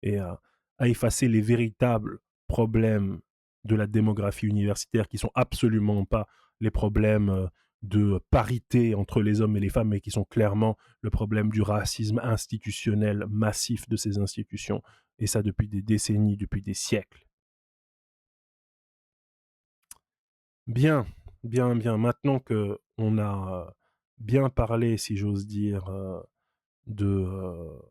Et à effacer les véritables problèmes de la démographie universitaire, qui sont absolument pas les problèmes de parité entre les hommes et les femmes, mais qui sont clairement le problème du racisme institutionnel massif de ces institutions, et ça depuis des décennies, depuis des siècles. Bien, bien, bien. Maintenant que on a bien parlé, si j'ose dire, de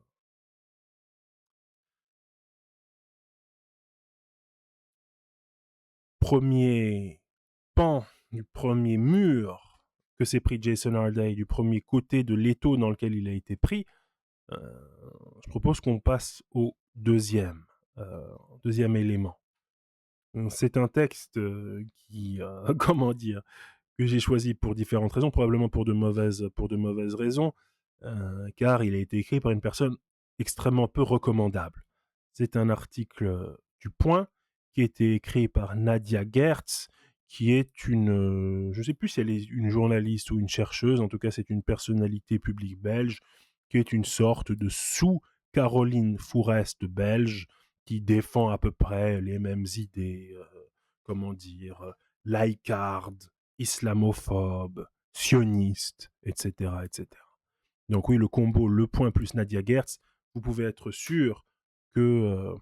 premier pan, du premier mur que s'est pris Jason Harday, du premier côté de l'étau dans lequel il a été pris, euh, je propose qu'on passe au deuxième élément. C'est un texte qui, comment dire, que j'ai choisi pour différentes raisons, probablement pour de mauvaises raisons, car il a été écrit par une personne extrêmement peu recommandable. C'est un article du Point, qui a été créé par Nadia Gertz, qui est je ne sais plus si elle est une journaliste ou une chercheuse, en tout cas c'est une personnalité publique belge, qui est une sorte de sous-Caroline Fourest belge, qui défend à peu près les mêmes idées, comment dire, laïcardes, islamophobes, sionistes, etc., etc. Donc oui, le combo Le Point plus Nadia Gertz, vous pouvez être sûr que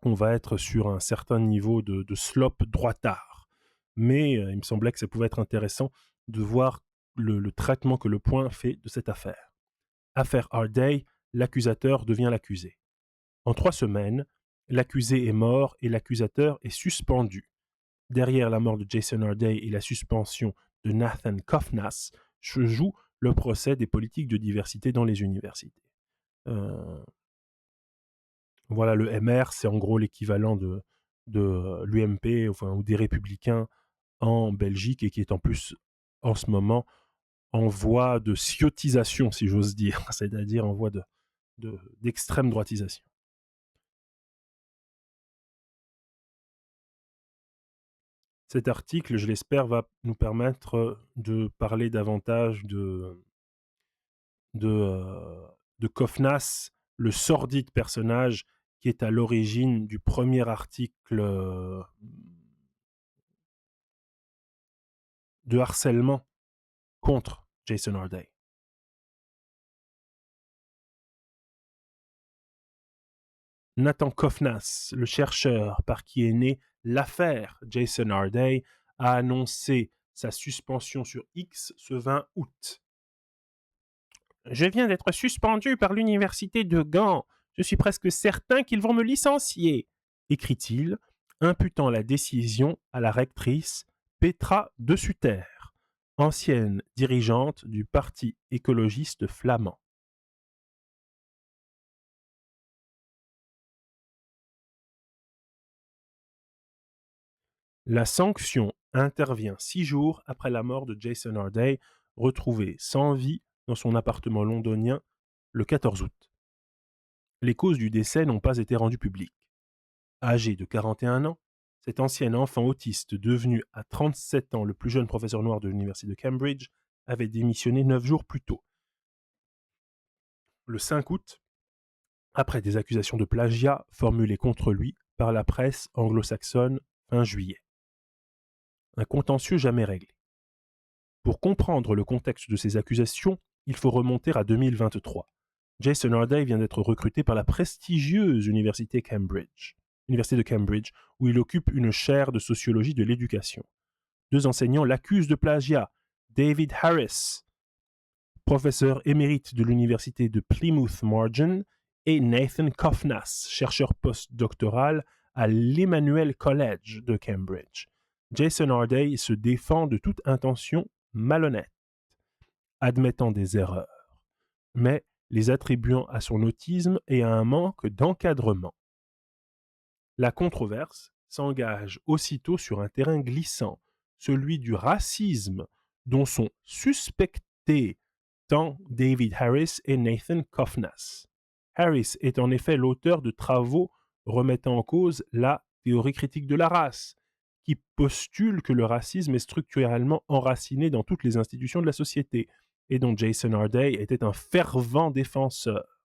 on va être sur un certain niveau de slope droitard. Mais il me semblait que ça pouvait être intéressant de voir le traitement que Le Point fait de cette affaire. Affaire Harday, l'accusateur devient l'accusé. En 3 semaines, l'accusé est mort et l'accusateur est suspendu. Derrière la mort de Jason Harday et la suspension de Nathan Kofnas se joue le procès des politiques de diversité dans les universités. Voilà, le MR, c'est en gros l'équivalent de l'UMP, enfin, ou des Républicains en Belgique, et qui est en plus, en ce moment, en voie de ciotisation, si j'ose dire, c'est-à-dire en voie d'extrême droitisation. Cet article, je l'espère, va nous permettre de parler davantage de Kofnas, le sordide personnage qui est à l'origine du premier article de harcèlement contre Jason Harday. Nathan Kofnas, le chercheur par qui est née l'affaire Jason Harday, a annoncé sa suspension sur X ce 20 août. Je viens d'être suspendu par l'université de Gand. Je suis presque certain qu'ils vont me licencier, écrit-il, imputant la décision à la rectrice Petra De Sutter, ancienne dirigeante du Parti écologiste flamand. La sanction intervient 6 jours après la mort de Jason Harday, retrouvé sans vie dans son appartement londonien le 14 août. Les causes du décès n'ont pas été rendues publiques. Âgé de 41 ans, cet ancien enfant autiste devenu à 37 ans le plus jeune professeur noir de l'université de Cambridge avait démissionné 9 jours plus tôt. Le 5 août, après des accusations de plagiat formulées contre lui par la presse anglo-saxonne fin juillet. Un contentieux jamais réglé. Pour comprendre le contexte de ces accusations, il faut remonter à 2023. Jason Harday vient d'être recruté par la prestigieuse université de Cambridge, où il occupe une chaire de sociologie de l'éducation. 2 enseignants l'accusent de plagiat. David Harris, professeur émérite de l'université de Plymouth Marjon, et Nathan Kofnas, chercheur postdoctoral à l'Emmanuel College de Cambridge. Jason Harday se défend de toute intention malhonnête, admettant des erreurs, mais les attribuant à son autisme et à un manque d'encadrement. La controverse s'engage aussitôt sur un terrain glissant, celui du racisme, dont sont suspectés tant David Harris et Nathan Kofnas. Harris est en effet l'auteur de travaux remettant en cause la théorie critique de la race, qui postule que le racisme est structurellement enraciné dans toutes les institutions de la société, et dont Jason Harday était un fervent défenseur.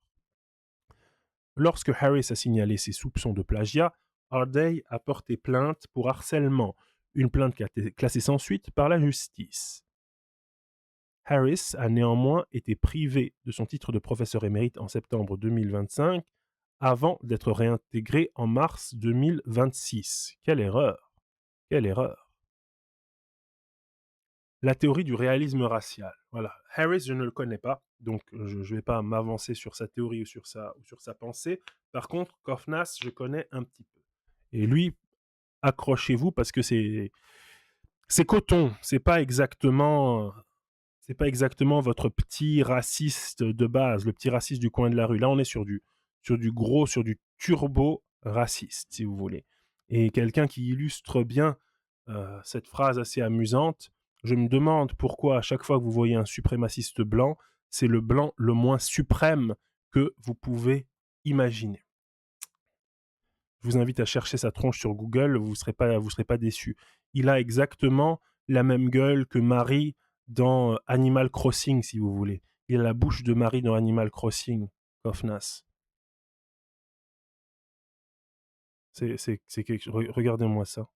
Lorsque Harris a signalé ses soupçons de plagiat, Harday a porté plainte pour harcèlement, une plainte classée sans suite par la justice. Harris a néanmoins été privé de son titre de professeur émérite en septembre 2025, avant d'être réintégré en mars 2026. Quelle erreur! Quelle erreur! La théorie du réalisme racial. Voilà. Harris, je ne le connais pas, donc je ne vais pas m'avancer sur sa théorie ou sur sa pensée. Par contre, Kofnas, je connais un petit peu. Et lui, accrochez-vous parce que c'est coton. C'est pas exactement votre petit raciste de base, le petit raciste du coin de la rue. Là, on est sur du gros, sur du turbo raciste, si vous voulez. Et quelqu'un qui illustre bien cette phrase assez amusante. Je me demande pourquoi à chaque fois que vous voyez un suprémaciste blanc, c'est le blanc le moins suprême que vous pouvez imaginer. Je vous invite à chercher sa tronche sur Google, vous serez pas déçus. Il a exactement la même gueule que Marie dans Animal Crossing, si vous voulez. Il a la bouche de Marie dans Animal Crossing, Kofnas. Regardez-moi ça.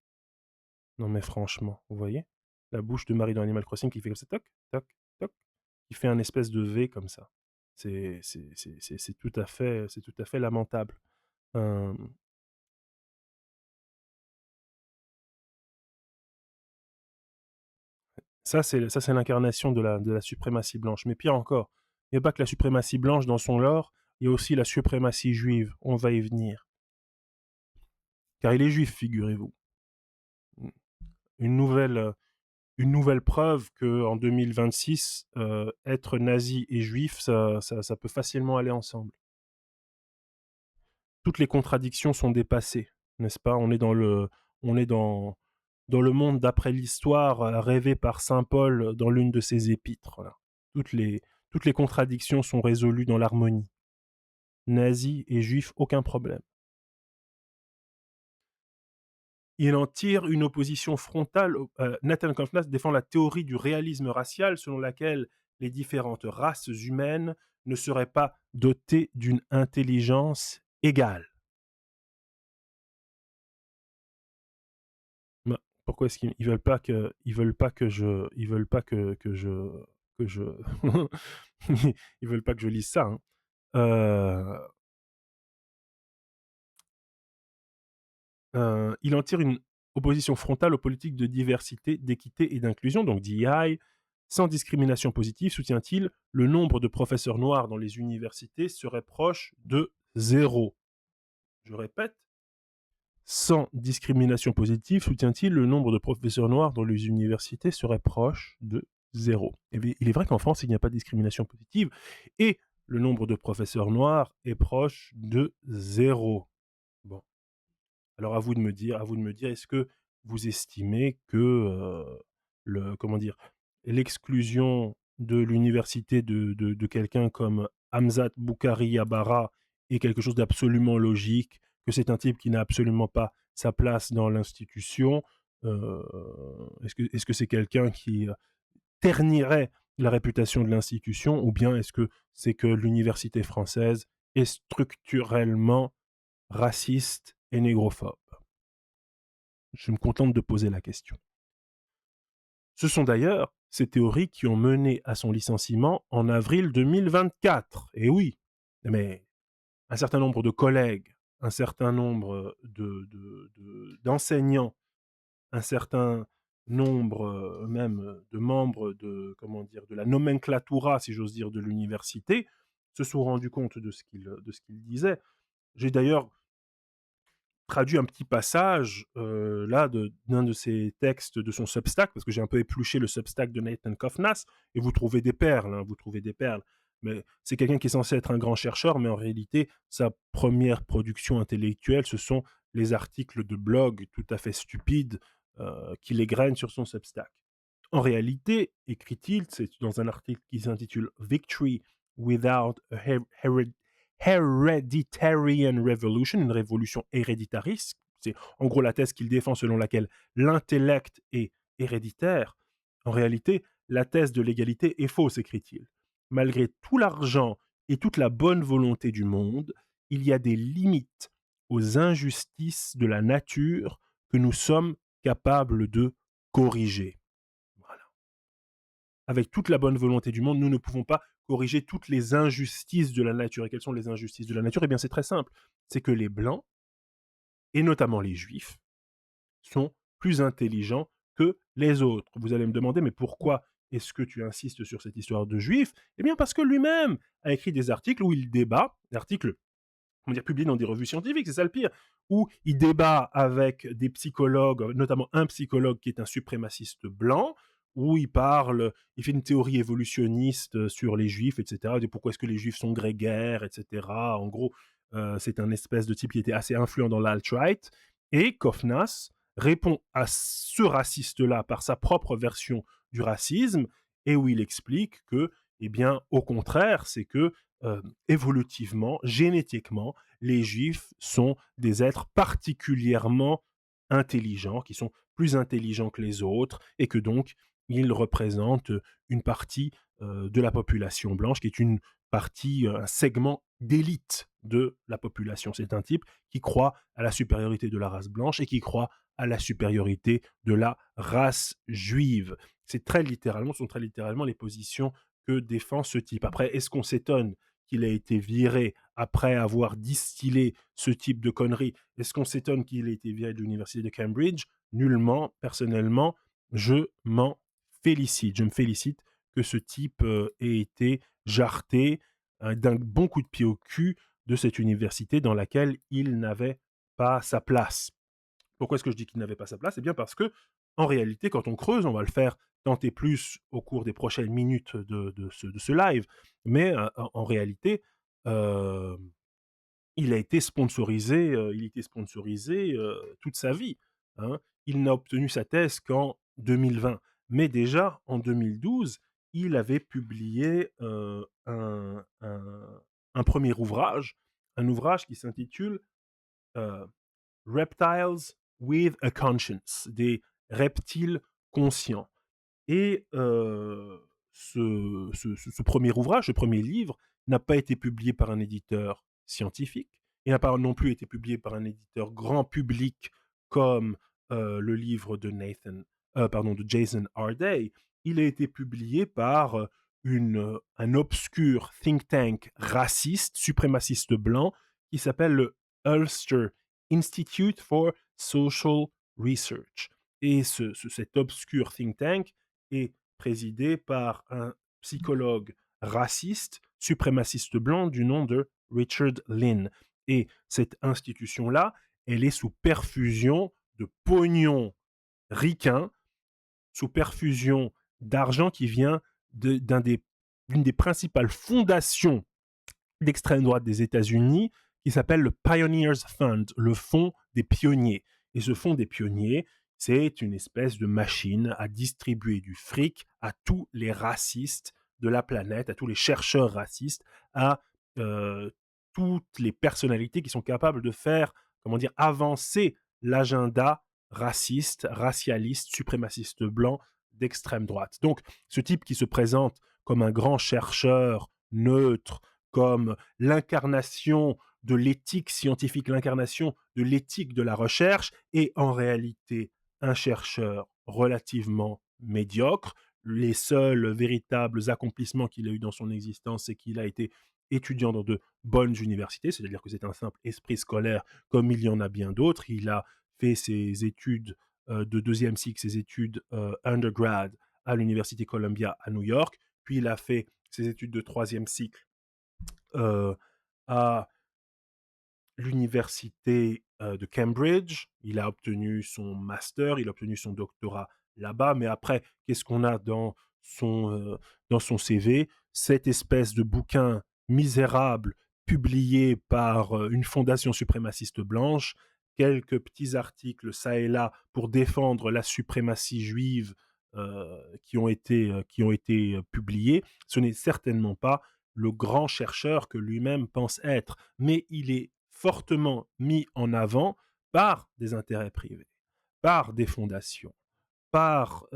Non mais franchement, vous voyez? La bouche de Marie dans Animal Crossing qui fait comme ça, toc, toc, toc, qui fait un espèce de V comme ça. C'est tout à fait lamentable. Euh, ça, c'est l'incarnation de la suprématie blanche. Mais pire encore, il n'y a pas que la suprématie blanche dans son lore, il y a aussi la suprématie juive. On va y venir. Car il est juif, figurez-vous. Une nouvelle, euh, une nouvelle preuve qu'en 2026, être nazi et juif, ça peut facilement aller ensemble. Toutes les contradictions sont dépassées, n'est-ce pas? On est dans le monde d'après l'histoire rêvé par saint Paul dans l'une de ses épîtres. Là. Toutes, les, toutes les contradictions sont résolues dans l'harmonie. Nazis et juifs, aucun problème. Il en tire une opposition frontale. Nathan Kampnas défend la théorie du réalisme racial selon laquelle les différentes races humaines ne seraient pas dotées d'une intelligence égale. Pourquoi est-ce qu'ils veulent pas que ils veulent pas que je ils veulent pas que je ils veulent pas que je lise ça hein. Il en tire une opposition frontale aux politiques de diversité, d'équité et d'inclusion, donc DEI. Sans discrimination positive, soutient-il, le nombre de professeurs noirs dans les universités serait proche de zéro. Je répète, sans discrimination positive, soutient-il, le nombre de professeurs noirs dans les universités serait proche de zéro. Et il est vrai qu'en France, il n'y a pas de discrimination positive et le nombre de professeurs noirs est proche de zéro. Bon. Alors à vous de me dire, est-ce que vous estimez que l'exclusion de l'université de quelqu'un comme Hamzat Boukari Yabara est quelque chose d'absolument logique, que c'est un type qui n'a absolument pas sa place dans l'institution. Est-ce que c'est quelqu'un qui ternirait la réputation de l'institution, ou bien est-ce que c'est que l'université française est structurellement raciste et négrophobe? Je me contente de poser la question. Ce sont d'ailleurs ces théories qui ont mené à son licenciement en avril 2024. Et oui, mais un certain nombre de collègues, un certain nombre d'enseignants, un certain nombre même de membres de la nomenclatura, si j'ose dire, de l'université, se sont rendus compte de ce qu'il disait. J'ai d'ailleurs traduit un petit passage là d'un de ses textes de son Substack, parce que j'ai un peu épluché le Substack de Nathan Kofnas, et vous trouvez des perles, hein, vous trouvez des perles. Mais c'est quelqu'un qui est censé être un grand chercheur, mais en réalité, sa première production intellectuelle, ce sont les articles de blog tout à fait stupides qu'il égrène sur son Substack. En réalité, écrit-il, c'est dans un article qui s'intitule Victory Without a Hereditarian Revolution, une révolution héréditariste. C'est en gros la thèse qu'il défend selon laquelle l'intellect est héréditaire. En réalité, la thèse de l'égalité est fausse, écrit-il. Malgré tout l'argent et toute la bonne volonté du monde, il y a des limites aux injustices de la nature que nous sommes capables de corriger. Voilà. Avec toute la bonne volonté du monde, nous ne pouvons pas corriger toutes les injustices de la nature. Et quelles sont les injustices de la nature? Eh bien, c'est très simple. C'est que les Blancs, et notamment les Juifs, sont plus intelligents que les autres. Vous allez me demander, mais pourquoi est-ce que tu insistes sur cette histoire de Juifs? Eh bien, parce que lui-même a écrit des articles où il débat, des articles publiés dans des revues scientifiques, c'est ça le pire, où il débat avec des psychologues, notamment un psychologue qui est un suprémaciste blanc, où il fait une théorie évolutionniste sur les juifs, etc., de pourquoi est-ce que les juifs sont grégaires, etc. En gros, c'est un espèce de type qui était assez influent dans l'alt-right, et Kofnas répond à ce raciste-là par sa propre version du racisme, et où il explique que, eh bien, au contraire, c'est que évolutivement, génétiquement, les Juifs sont des êtres particulièrement intelligents, qui sont plus intelligents que les autres, et que donc ils représentent une partie de la population blanche, qui est une partie, un segment d'élite de la population. C'est un type qui croit à la supériorité de la race blanche et qui croit à la supériorité de la race juive. C'est très littéralement, sont très littéralement les positions que défend ce type. Après, est-ce qu'on s'étonne qu'il ait été viré après avoir distillé ce type de conneries? Est-ce qu'on s'étonne qu'il ait été viré de l'université de Cambridge? Nullement. Personnellement, je m'en félicite. Je me félicite que ce type ait été jarté d'un bon coup de pied au cul de cette université dans laquelle il n'avait pas sa place. Pourquoi est-ce que je dis qu'il n'avait pas sa place? Eh bien parce que, en réalité, quand on creuse, on va le faire tenter plus au cours des prochaines minutes de ce live, mais en réalité, euh, il a été sponsorisé toute sa vie. Hein. Il n'a obtenu sa thèse qu'en 2020. Mais déjà, en 2012, il avait publié un premier ouvrage, un ouvrage qui s'intitule euh, Reptiles with a Conscience, des reptiles conscients. Et ce premier ouvrage, ce premier livre, n'a pas été publié par un éditeur scientifique, et n'a pas non plus été publié par un éditeur grand public comme le livre de Jason Harday. Il a été publié par un obscur think tank raciste, suprémaciste blanc, qui s'appelle le Ulster Institute for Social Research. Et cet obscur think tank est présidé par un psychologue raciste, suprémaciste blanc du nom de Richard Lynn. Et cette institution-là, elle est sous perfusion de pognon ricain, sous perfusion d'argent qui vient d'une des principales fondations d'extrême droite des États-Unis qui s'appelle le Pioneers Fund, le fonds des pionniers. Et ce fonds des pionniers, c'est une espèce de machine à distribuer du fric à tous les racistes de la planète, à tous les chercheurs racistes, à toutes les personnalités qui sont capables de faire, comment dire, avancer l'agenda raciste, racialiste, suprémaciste blanc d'extrême droite. Donc, ce type qui se présente comme un grand chercheur neutre, comme l'incarnation de l'éthique scientifique, l'incarnation de l'éthique de la recherche, est en réalité un chercheur relativement médiocre. Les seuls véritables accomplissements qu'il a eu dans son existence, c'est qu'il a été étudiant dans de bonnes universités, c'est-à-dire que c'est un simple esprit scolaire comme il y en a bien d'autres. Il a fait ses études de deuxième cycle, ses études undergrad à l'Université Columbia à New York, puis il a fait ses études de troisième cycle à l'université de Cambridge. Il a obtenu son master, il a obtenu son doctorat là-bas, mais après, qu'est-ce qu'on a dans son CV? Cette espèce de bouquin misérable publié par une fondation suprémaciste blanche, quelques petits articles ça et là pour défendre la suprématie juive qui ont été publiés. Ce n'est certainement pas le grand chercheur que lui-même pense être, mais il est fortement mis en avant par des intérêts privés, par des fondations, par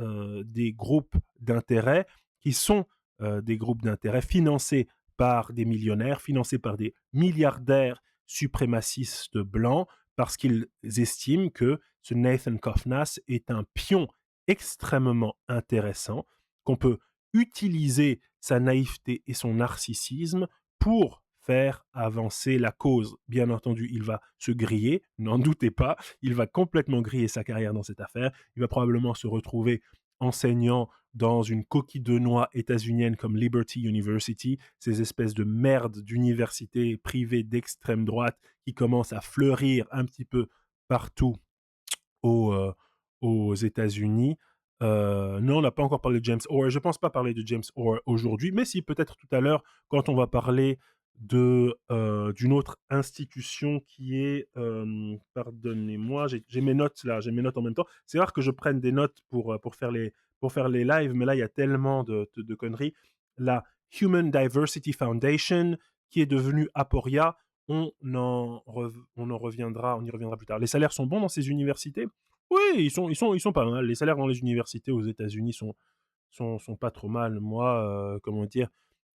des groupes d'intérêts qui sont des groupes d'intérêts financés par des millionnaires, financés par des milliardaires suprémacistes blancs, parce qu'ils estiment que ce Nathan Kofnas est un pion extrêmement intéressant, qu'on peut utiliser sa naïveté et son narcissisme pour faire avancer la cause. Bien entendu, il va se griller, n'en doutez pas, il va complètement griller sa carrière dans cette affaire, il va probablement se retrouver enseignant dans une coquille de noix états-unienne comme Liberty University, ces espèces de merdes d'universités privées d'extrême droite qui commencent à fleurir un petit peu partout aux, aux États-Unis. Non, on n'a pas encore parlé de James Orr. Je ne pense pas parler de James Orr aujourd'hui, mais si, peut-être tout à l'heure, quand on va parler d'une autre institution qui est, pardonnez-moi, j'ai mes notes là, j'ai mes notes en même temps. C'est rare que je prenne des notes pour faire les lives, mais là, il y a tellement de conneries. La Human Diversity Foundation, qui est devenu Aporia, on y reviendra plus tard. Les salaires sont bons dans ces universités? Oui, ils sont pas mal. Les salaires dans les universités aux États-Unis sont pas trop mal. Moi, comment dire,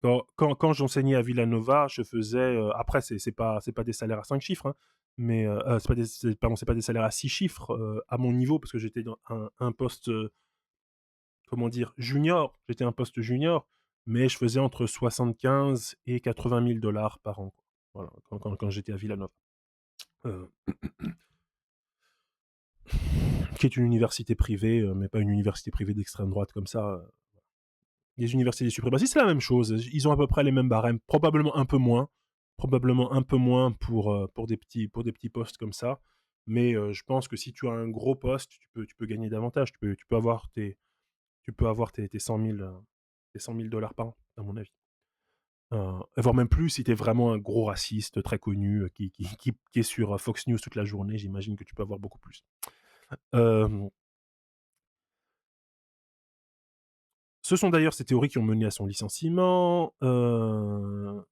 quand j'enseignais à Villanova, je faisais, après c'est pas des salaires à 5 chiffres, hein, mais c'est pas des salaires à 6 chiffres, à mon niveau, parce que j'étais dans un poste, comment dire, junior. J'étais un poste junior, mais je faisais entre 75 et 80 000 dollars par an, quoi. Voilà, quand j'étais à Villanova. Euh, qui est une université privée, mais pas une université privée d'extrême droite comme ça. Les universités suprémacistes, c'est la même chose. Ils ont à peu près les mêmes barèmes, probablement un peu moins pour des petits postes comme ça. Mais je pense que si tu as un gros poste, tu peux gagner davantage. Tu peux avoir tes 100 000, tes 100 000 dollars par an, à mon avis. Voire même plus si tu es vraiment un gros raciste très connu qui est sur Fox News toute la journée. J'imagine que tu peux avoir beaucoup plus. Ce sont d'ailleurs ces théories qui ont mené à son licenciement. Un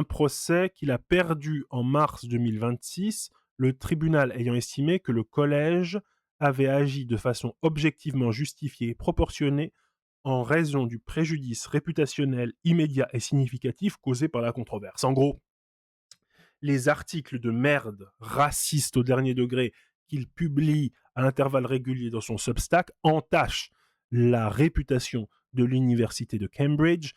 procès qu'il a perdu en mars 2026, le tribunal ayant estimé que le collège avait agi de façon objectivement justifiée et proportionnée en raison du préjudice réputationnel immédiat et significatif causé par la controverse. En gros, les articles de merde racistes au dernier degré qu'il publie à intervalles réguliers dans son Substack entachent la réputation de l'université de Cambridge,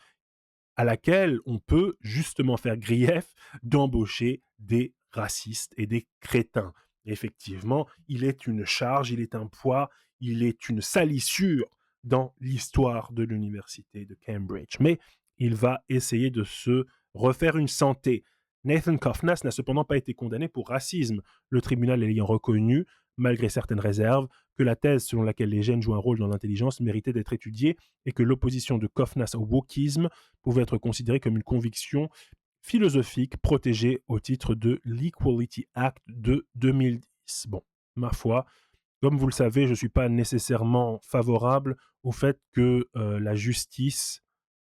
à laquelle on peut justement faire grief d'embaucher des racistes et des crétins. Effectivement, il est une charge, il est un poids, il est une salissure dans l'histoire de l'université de Cambridge. Mais il va essayer de se refaire une santé. Nathan Kofnas n'a cependant pas été condamné pour racisme, le tribunal ayant reconnu, malgré certaines réserves, que la thèse selon laquelle les gènes jouent un rôle dans l'intelligence méritait d'être étudiée et que l'opposition de Kofnas au wokisme pouvait être considérée comme une conviction philosophique protégée au titre de l'Equality Act de 2010. Bon, ma foi, comme vous le savez, je ne suis pas nécessairement favorable au fait que la justice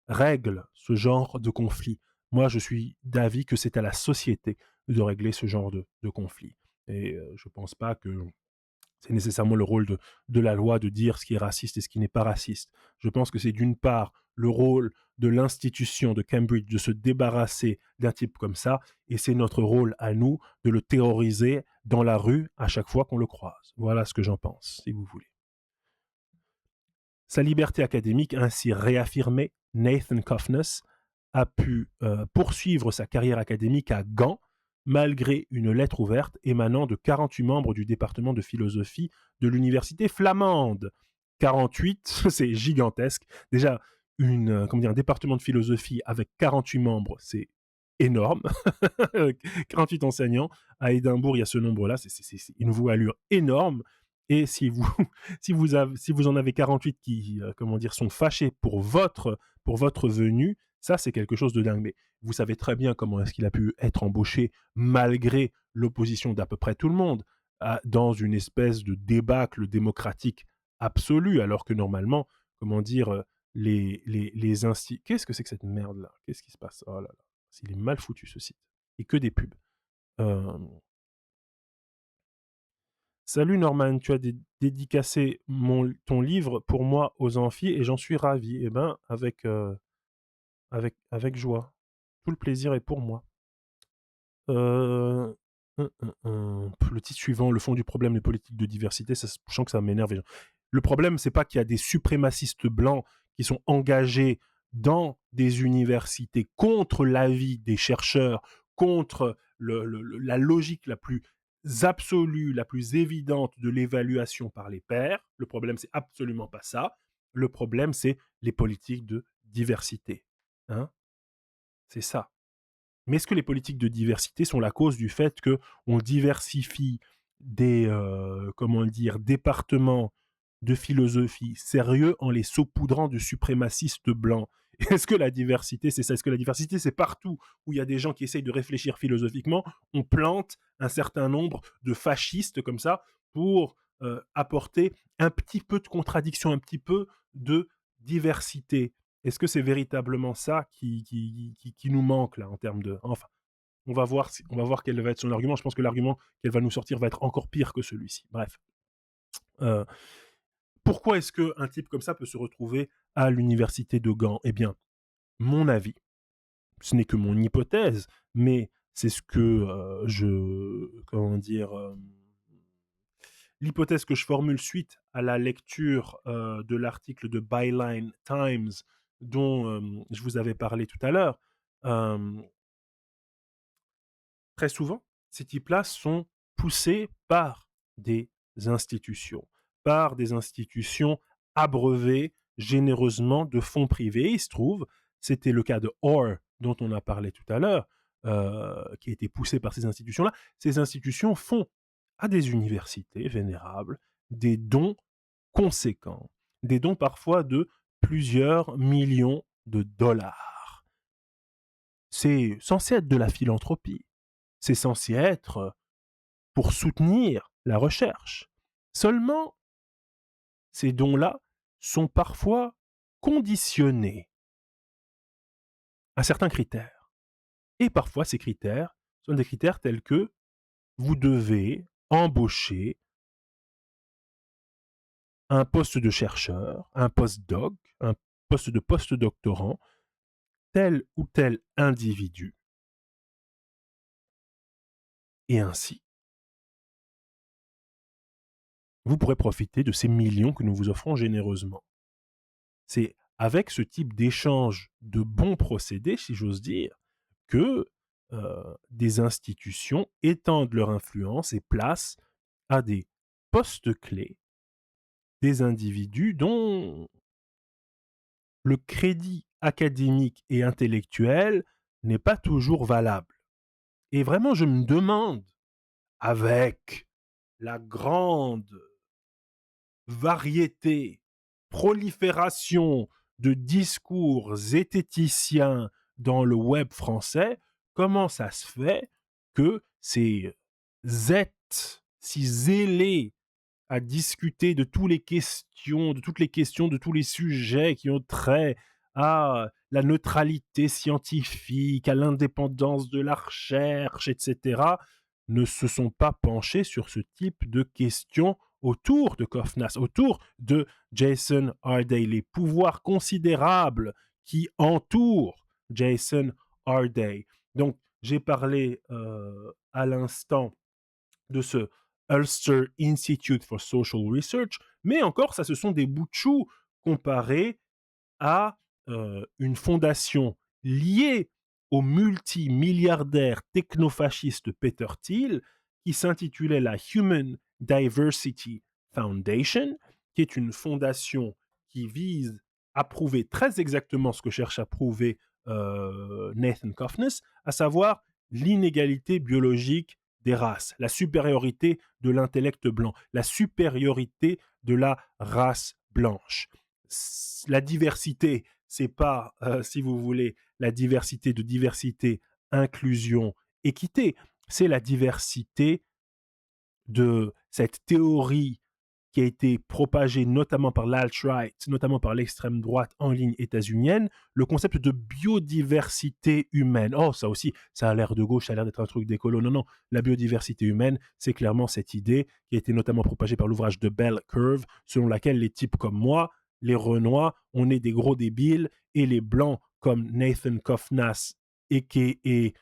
règle ce genre de conflit. Moi, je suis d'avis que c'est à la société de régler ce genre de conflit. Et je ne pense pas que c'est nécessairement le rôle de la loi de dire ce qui est raciste et ce qui n'est pas raciste. Je pense que c'est d'une part le rôle de l'institution de Cambridge de se débarrasser d'un type comme ça, et c'est notre rôle à nous de le terroriser dans la rue à chaque fois qu'on le croise. Voilà ce que j'en pense, si vous voulez. Sa liberté académique ainsi réaffirmée, Nathan Kofnas a pu poursuivre sa carrière académique à Gand, malgré une lettre ouverte émanant de 48 membres du département de philosophie de l'université flamande. 48, c'est gigantesque. Déjà, un département de philosophie avec 48 membres, c'est énorme. 48 enseignants. À Édimbourg, il y a ce nombre-là. C'est une voilure énorme. Et si vous, si vous en avez 48 qui, sont fâchés pour votre venue, ça, c'est quelque chose de dingue. Mais vous savez très bien comment est-ce qu'il a pu être embauché malgré l'opposition d'à peu près tout le monde, dans une espèce de débâcle démocratique absolu, alors que normalement, les instituts... Qu'est-ce que c'est que cette merde-là? Qu'est-ce qui se passe? Oh là là, il est mal foutu, ce site. Et que des pubs. Salut Norman, tu as dédicacé ton livre pour moi aux amphis et j'en suis ravi. Eh ben, avec joie. Tout le plaisir est pour moi. Le titre suivant, le fond du problème des politiques de diversité, ça, je sens que ça m'énerve. Le problème, c'est pas qu'il y a des suprémacistes blancs qui sont engagés dans des universités contre l'avis des chercheurs, contre la logique la plus absolue, la plus évidente de l'évaluation par les pairs. Le problème, c'est absolument pas ça. Le problème, c'est les politiques de diversité. Hein? C'est ça. Mais est-ce que les politiques de diversité sont la cause du fait qu'on diversifie des départements de philosophie sérieux en les saupoudrant de suprémacistes blancs? Est-ce que la diversité, c'est ça? Est-ce que la diversité, c'est partout où il y a des gens qui essayent de réfléchir philosophiquement, on plante un certain nombre de fascistes comme ça pour apporter un petit peu de contradiction, un petit peu de diversité? Est-ce que c'est véritablement ça qui nous manque là en termes de... Enfin, on va voir quel va être son argument. Je pense que l'argument qu'elle va nous sortir va être encore pire que celui-ci. Bref. Euh, Pourquoi est-ce qu'un type comme ça peut se retrouver à l'université de Gand? Eh bien, mon avis, ce n'est que mon hypothèse, mais c'est ce que comment dire, l'hypothèse que je formule suite à la lecture de l'article de Byline Times dont je vous avais parlé tout à l'heure. Euh, Très souvent, ces types-là sont poussés par des institutions abreuvées généreusement de fonds privés. Il se trouve, c'était le cas de Orr, dont on a parlé tout à l'heure, qui a été poussé par ces institutions-là. Ces institutions font à des universités vénérables des dons conséquents, des dons parfois de plusieurs millions de dollars. C'est censé être de la philanthropie. C'est censé être pour soutenir la recherche. Seulement, ces dons-là sont parfois conditionnés à certains critères. Et parfois, ces critères sont des critères tels que vous devez embaucher un poste de chercheur, un postdoc, un poste de postdoctorant, tel ou tel individu. Et ainsi, vous pourrez profiter de ces millions que nous vous offrons généreusement. C'est avec ce type d'échange de bons procédés, si j'ose dire, que des institutions étendent leur influence et placent à des postes clés des individus dont le crédit académique et intellectuel n'est pas toujours valable. Et vraiment, je me demande, avec la grande variété, prolifération de discours zététiciens dans le web français, comment ça se fait que ces zètes si zélés à discuter de toutes les questions, de tous les sujets qui ont trait à la neutralité scientifique, à l'indépendance de la recherche, etc., ne se sont pas penchés sur ce type de questions autour de Kofnas, autour de Jason Harday, les pouvoirs considérables qui entourent Jason Harday. Donc, j'ai parlé à l'instant de ce Ulster Institute for Social Research, mais encore, ça, ce sont des bouts de chou comparés à une fondation liée au multimilliardaire technofasciste Peter Thiel, qui s'intitulait la Human Diversity Foundation, qui est une fondation qui vise à prouver très exactement ce que cherche à prouver Nathan Kofnas, à savoir l'inégalité biologique des races, la supériorité de l'intellect blanc, la supériorité de la race blanche. La diversité, c'est pas, si vous voulez, la diversité de diversité, inclusion, équité. C'est la diversité de cette théorie qui a été propagée notamment par l'alt-right, notamment par l'extrême droite en ligne états-unienne, le concept de biodiversité humaine. Oh, ça aussi, ça a l'air de gauche, ça a l'air d'être un truc d'écolo. Non, non, la biodiversité humaine, c'est clairement cette idée qui a été notamment propagée par l'ouvrage de Bell Curve, selon laquelle les types comme moi, les Renois, on est des gros débiles, et les Blancs comme Nathan Kofnas, a.k.a.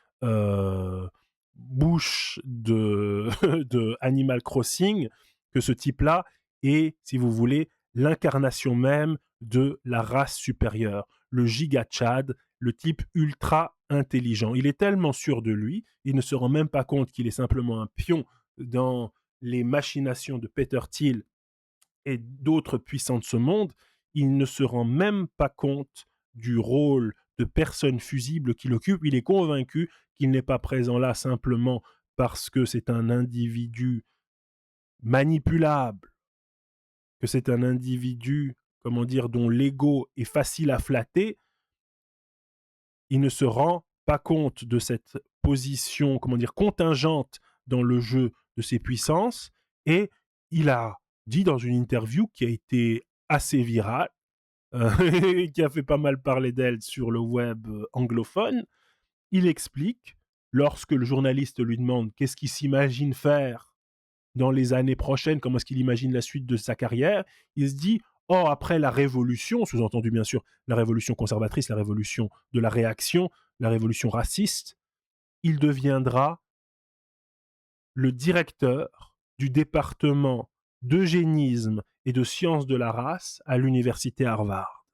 Bush de, de Animal Crossing, que ce type-là est, si vous voulez, l'incarnation même de la race supérieure, le giga Chad, le type ultra intelligent. Il est tellement sûr de lui, il ne se rend même pas compte qu'il est simplement un pion dans les machinations de Peter Thiel et d'autres puissants de ce monde, il ne se rend même pas compte du rôle de personne fusible qu'il occupe. Il est convaincu qu'il n'est pas présent là simplement parce que c'est un individu manipulable, que c'est un individu, comment dire, dont l'ego est facile à flatter. Il ne se rend pas compte de cette position, comment dire, contingente dans le jeu de ses puissances, et il a dit dans une interview qui a été assez virale, qui a fait pas mal parler d'elle sur le web anglophone. Il explique, lorsque le journaliste lui demande qu'est-ce qu'il s'imagine faire dans les années prochaines, comment est-ce qu'il imagine la suite de sa carrière, il se dit, oh, après la révolution, sous-entendu bien sûr la révolution conservatrice, la révolution de la réaction, la révolution raciste, il deviendra le directeur du département d'eugénisme et de sciences de la race à l'université Harvard.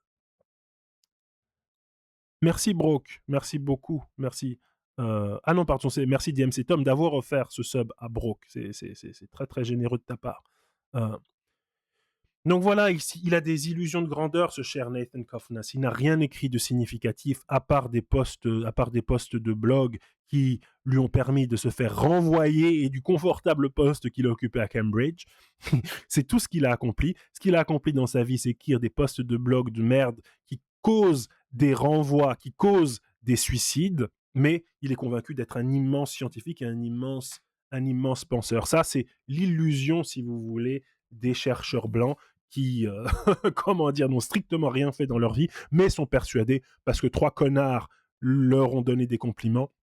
Merci Brock, merci beaucoup, merci. Ah non, pardon, merci DMC Tom d'avoir offert ce sub à Brock. C'est très très généreux de ta part. Euh, donc voilà, il a des illusions de grandeur, ce cher Nathan Coffness. Il n'a rien écrit de significatif à part des posts de blog qui lui ont permis de se faire renvoyer et du confortable poste qu'il a occupé à Cambridge. C'est tout ce qu'il a accompli. Ce qu'il a accompli dans sa vie, c'est écrire des posts de blog de merde qui causent des renvois, qui causent des suicides, mais il est convaincu d'être un immense scientifique et un immense penseur. Ça, c'est l'illusion, si vous voulez, des chercheurs blancs qui, comment dire, n'ont strictement rien fait dans leur vie, mais sont persuadés, parce que 3 connards leur ont donné des compliments,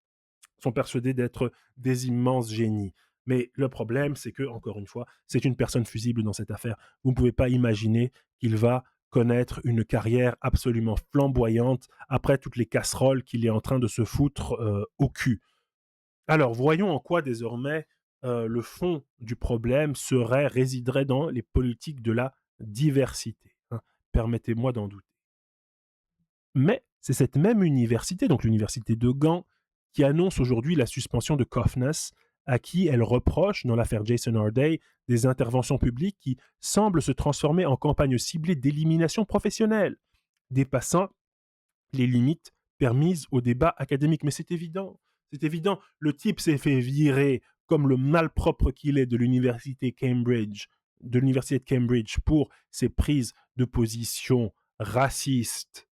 sont persuadés d'être des immenses génies. Mais le problème, c'est que, encore une fois, c'est une personne fusible dans cette affaire. Vous ne pouvez pas imaginer qu'il va connaître une carrière absolument flamboyante après toutes les casseroles qu'il est en train de se foutre au cul. Alors, voyons en quoi désormais le fond du problème résiderait dans les politiques de la diversité. Hein. Permettez-moi d'en douter. Mais c'est cette même université, donc l'université de Gand, qui annonce aujourd'hui la suspension de Coffness, à qui elle reproche, dans l'affaire Jason Harday, des interventions publiques qui semblent se transformer en campagne ciblée d'élimination professionnelle, dépassant les limites permises au débat académique. Mais c'est évident, le type s'est fait virer comme le malpropre qu'il est de l'université de Cambridge pour ses prises de position racistes.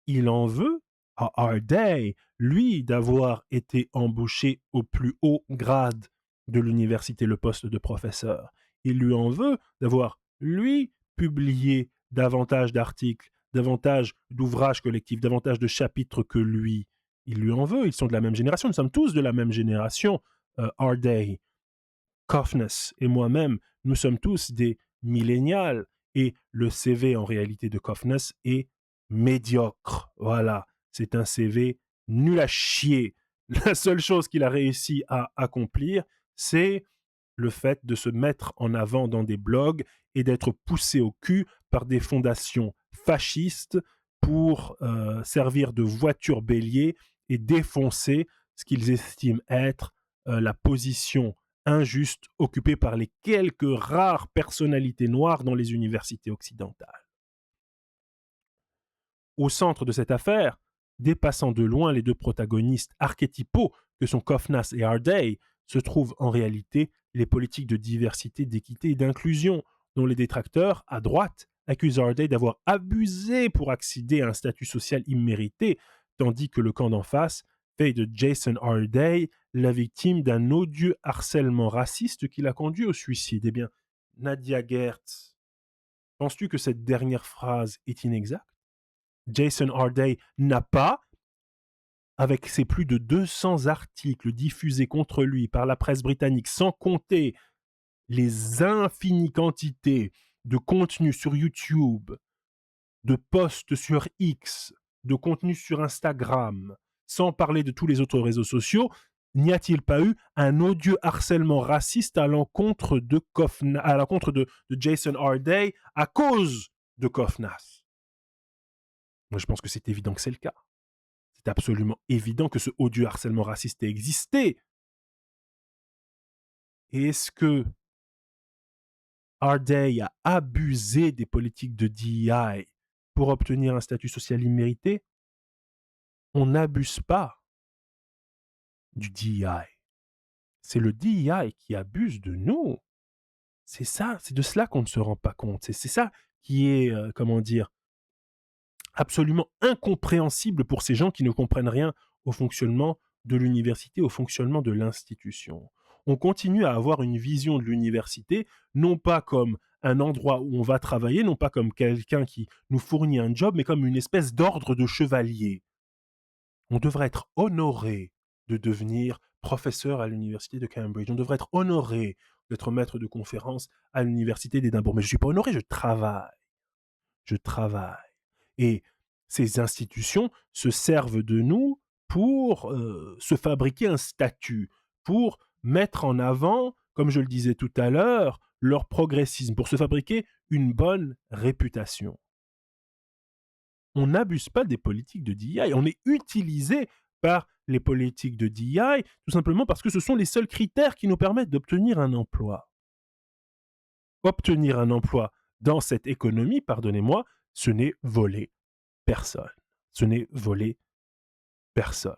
Il en veut à Harday, lui, d'avoir été embauché au plus haut grade de l'université, le poste de professeur. Il lui en veut d'avoir, lui, publié davantage d'articles, davantage d'ouvrages collectifs, davantage de chapitres que lui. Il lui en veut, ils sont de la même génération, nous sommes tous de la même génération, Harday. Coffness et moi-même, nous sommes tous des millénials et le CV en réalité de Coffness est médiocre. Voilà, c'est un CV nul à chier. La seule chose qu'il a réussi à accomplir, c'est le fait de se mettre en avant dans des blogs et d'être poussé au cul par des fondations fascistes pour servir de voiture bélier et défoncer ce qu'ils estiment être la position injuste occupée par les quelques rares personnalités noires dans les universités occidentales. Au centre de cette affaire, dépassant de loin les 2 protagonistes archétypaux que sont Coffness et Harday, se trouvent en réalité les politiques de diversité, d'équité et d'inclusion, dont les détracteurs, à droite, accusent Harday d'avoir abusé pour accéder à un statut social immérité, tandis que le camp d'en face fait de Jason Harday la victime d'un odieux harcèlement raciste qui l'a conduit au suicide. Eh bien, Nadia Gertz, penses-tu que cette dernière phrase est inexacte? Jason Harday n'a pas, avec ses plus de 200 articles diffusés contre lui par la presse britannique, sans compter les infinies quantités de contenus sur YouTube, de posts sur X, de contenus sur Instagram, sans parler de tous les autres réseaux sociaux, n'y a-t-il pas eu un odieux harcèlement raciste à l'encontre de Jason Harday à cause de Coffness? Moi, je pense que c'est évident que c'est le cas. C'est absolument évident que ce odieux harcèlement raciste a existé. Et est-ce que Harday a abusé des politiques de DEI pour obtenir un statut social immérité? On n'abuse pas du DEI. C'est le DEI qui abuse de nous. C'est ça, c'est de cela qu'on ne se rend pas compte. C'est ça qui est, comment dire, absolument incompréhensible pour ces gens qui ne comprennent rien au fonctionnement de l'université, au fonctionnement de l'institution. on continue à avoir une vision de l'université, non pas comme un endroit où on va travailler, non pas comme quelqu'un qui nous fournit un job, mais comme une espèce d'ordre de chevalier. On devrait être honoré de devenir professeur à l'université de Cambridge. On devrait être honoré d'être maître de conférence à l'université d'Édimbourg. Mais je ne suis pas honoré, je travaille. Je travaille. Et ces institutions se servent de nous pour se fabriquer un statut, pour mettre en avant, comme je le disais tout à l'heure, leur progressisme, pour se fabriquer une bonne réputation. On n'abuse pas des politiques de DEI, on est utilisé par les politiques de DEI tout simplement parce que ce sont les seuls critères qui nous permettent d'obtenir un emploi. Obtenir un emploi dans cette économie, pardonnez-moi, ce n'est voler personne. Ce n'est voler personne.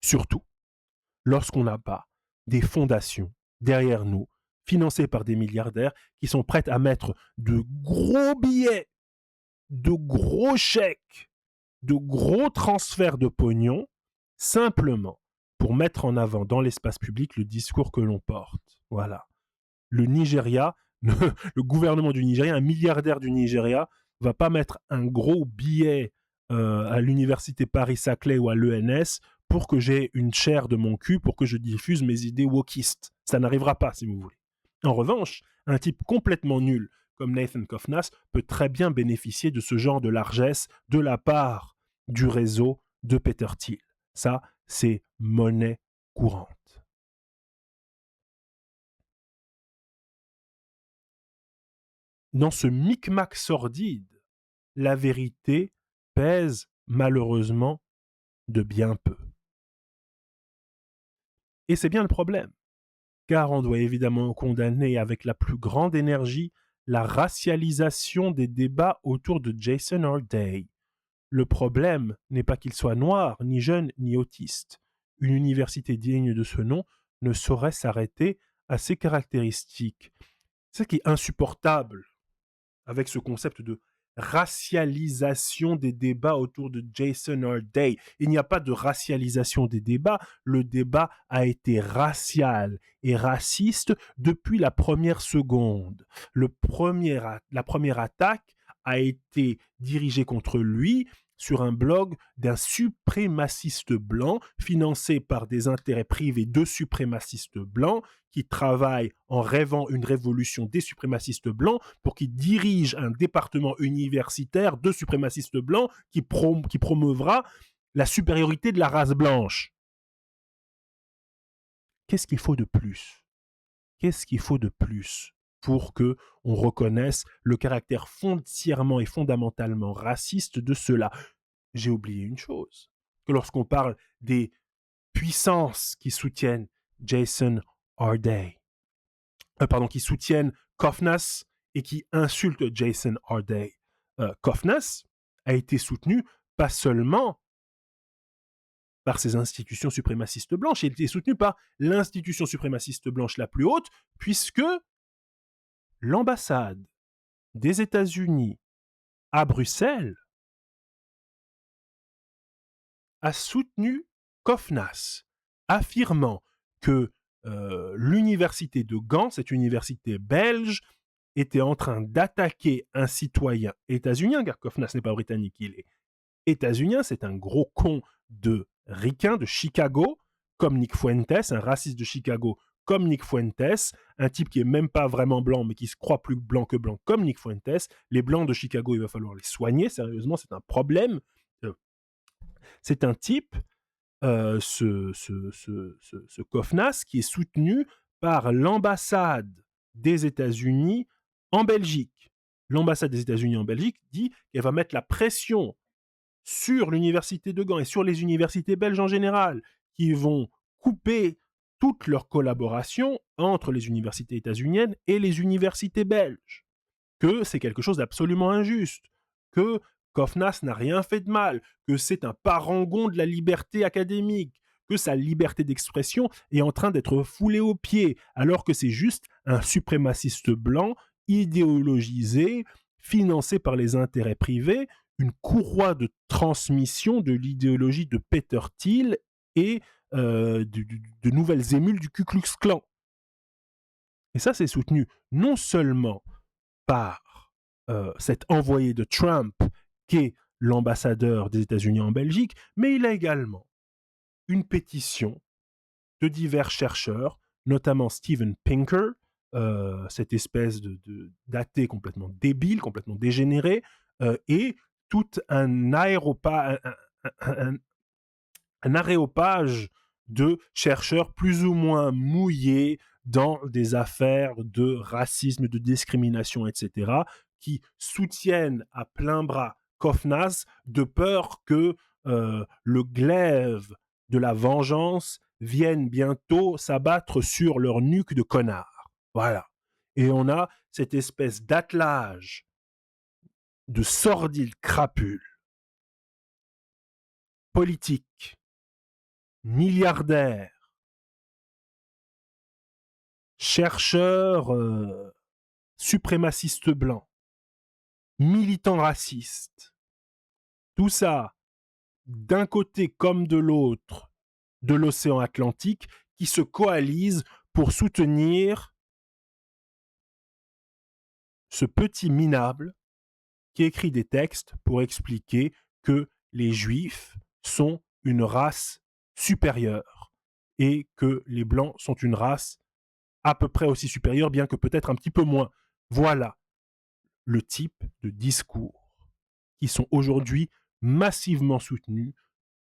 Surtout lorsqu'on n'a pas des fondations derrière nous, financées par des milliardaires qui sont prêtes à mettre de gros billets, de gros chèques, de gros transferts de pognon, simplement pour mettre en avant dans l'espace public le discours que l'on porte. Voilà. Le Nigeria, le gouvernement du Nigeria, un milliardaire du Nigeria, va pas mettre un gros billet à l'université Paris-Saclay ou à l'ENS pour que j'ai une chaire de mon cul, pour que je diffuse mes idées wokistes. Ça n'arrivera pas, si vous voulez. En revanche, un type complètement nul comme Nathan Kofnas peut très bien bénéficier de ce genre de largesse de la part du réseau de Peter Thiel. Ça, c'est monnaie courante. Dans ce micmac sordide, la vérité pèse malheureusement de bien peu. Et c'est bien le problème, car on doit évidemment condamner avec la plus grande énergie la racialisation des débats autour de Jason Harday. Le problème n'est pas qu'il soit noir, ni jeune, ni autiste. Une université digne de ce nom ne saurait s'arrêter à ces caractéristiques. C'est ce qui est insupportable avec ce concept de racialisation des débats autour de Jason Harday. Il n'y a pas de racialisation des débats, le débat a été racial et raciste depuis la première seconde. La première attaque a été dirigée contre lui sur un blog d'un suprémaciste blanc financé par des intérêts privés de suprémacistes blancs qui travaillent en rêvant une révolution des suprémacistes blancs pour qu'ils dirigent un département universitaire de suprémacistes blancs qui promouvra la supériorité de la race blanche. Qu'est-ce qu'il faut de plus? Qu'est-ce qu'il faut de plus pour que on reconnaisse le caractère foncièrement et fondamentalement raciste de cela? J'ai oublié une chose, que lorsqu'on parle des puissances qui soutiennent Jason Harday, qui soutiennent Kofnas et qui insultent Jason Harday. Kofnas a été soutenu pas seulement par ces institutions suprémacistes blanches, il a été soutenu par l'institution suprémaciste blanche la plus haute, puisque l'ambassade des États-Unis à Bruxelles a soutenu Kofnas, affirmant que l'université de Gand, cette université belge, était en train d'attaquer un citoyen états-unien, car Kofnas n'est pas britannique, il est états-unien, c'est un gros con de ricain de Chicago, comme Nick Fuentes, un raciste de Chicago comme Nick Fuentes, un type qui est même pas vraiment blanc, mais qui se croit plus blanc que blanc, comme Nick Fuentes. Les blancs de Chicago, il va falloir les soigner, sérieusement, c'est un problème. C'est un type, ce Kofnas, qui est soutenu par l'ambassade des États-Unis en Belgique. L'ambassade des États-Unis en Belgique dit qu'elle va mettre la pression sur l'université de Gand et sur les universités belges en général, qui vont couper toute leur collaboration entre les universités états-uniennes et les universités belges. Que c'est quelque chose d'absolument injuste, que Kofnas n'a rien fait de mal, que c'est un parangon de la liberté académique, que sa liberté d'expression est en train d'être foulée aux pieds, alors que c'est juste un suprémaciste blanc, idéologisé, financé par les intérêts privés, une courroie de transmission de l'idéologie de Peter Thiel et de nouvelles émules du Ku Klux Klan. Et ça, c'est soutenu non seulement par cet envoyé de Trump qu'est l'ambassadeur des États-Unis en Belgique, mais il a également une pétition de divers chercheurs, notamment Steven Pinker, cette espèce d'athée complètement débile, complètement dégénéré, et tout un aréopage de chercheurs plus ou moins mouillés dans des affaires de racisme, de discrimination, etc., qui soutiennent à plein bras Kofnas de peur que le glaive de la vengeance vienne bientôt s'abattre sur leur nuque de connards. Voilà. Et on a cette espèce d'attelage de sordides crapules politiques, milliardaires, chercheurs suprémacistes blancs, militants racistes, tout ça d'un côté comme de l'autre de l'océan Atlantique qui se coalisent pour soutenir ce petit minable qui écrit des textes pour expliquer que les Juifs sont une race supérieure et que les Blancs sont une race à peu près aussi supérieure, bien que peut-être un petit peu moins. Voilà le type de discours qui sont aujourd'hui massivement soutenus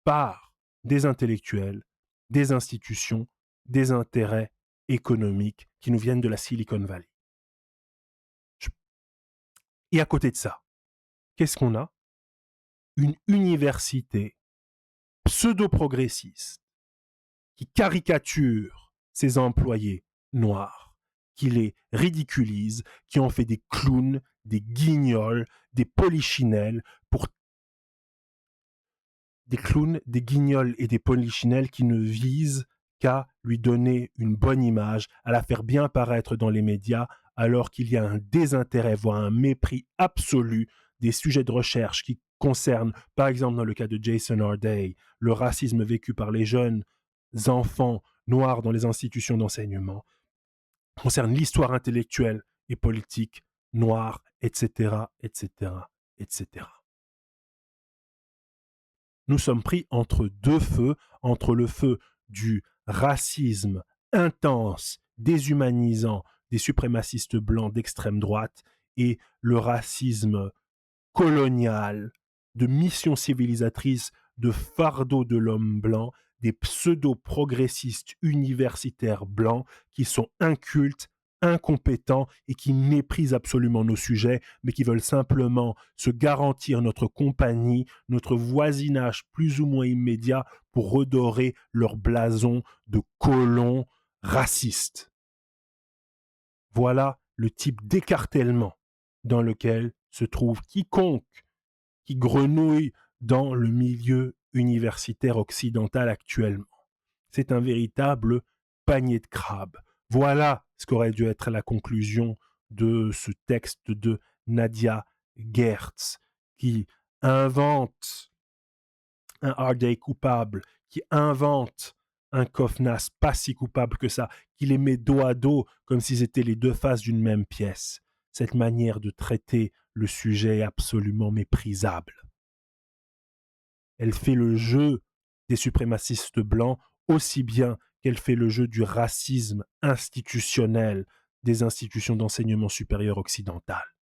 par des intellectuels, des institutions, des intérêts économiques qui nous viennent de la Silicon Valley. Et à côté de ça, qu'est-ce qu'on a? Une université pseudo-progressiste qui caricature ses employés noirs, qui les ridiculise, qui en fait des clowns, des guignols, des polichinelles pour des clowns, des guignols et des polichinelles qui ne visent qu'à lui donner une bonne image, à la faire bien paraître dans les médias, alors qu'il y a un désintérêt, voire un mépris absolu des sujets de recherche qui concernent, par exemple dans le cas de Jason Harday, le racisme vécu par les jeunes enfants noirs dans les institutions d'enseignement, concerne l'histoire intellectuelle et politique noire, etc., etc., etc. Nous sommes pris entre deux feux, entre le feu du racisme intense, déshumanisant des suprémacistes blancs d'extrême droite et le racisme colonial, de mission civilisatrice, de fardeau de l'homme blanc, des pseudo-progressistes universitaires blancs qui sont incultes, incompétents et qui méprisent absolument nos sujets, mais qui veulent simplement se garantir notre compagnie, notre voisinage plus ou moins immédiat pour redorer leur blason de colons racistes. Voilà le type d'écartèlement dans lequel se trouve quiconque qui grenouille dans le milieu universitaire occidental actuellement. C'est un véritable panier de crabes. Voilà ce qu'aurait dû être la conclusion de ce texte de Nadia Gertz, qui invente un Harday coupable, qui invente un Kofnas pas si coupable que ça, qui les met dos à dos comme s'ils étaient les deux faces d'une même pièce. Cette manière de traiter le sujet est absolument méprisable. Elle fait le jeu des suprémacistes blancs aussi bien qu'elle fait le jeu du racisme institutionnel des institutions d'enseignement supérieur occidentales.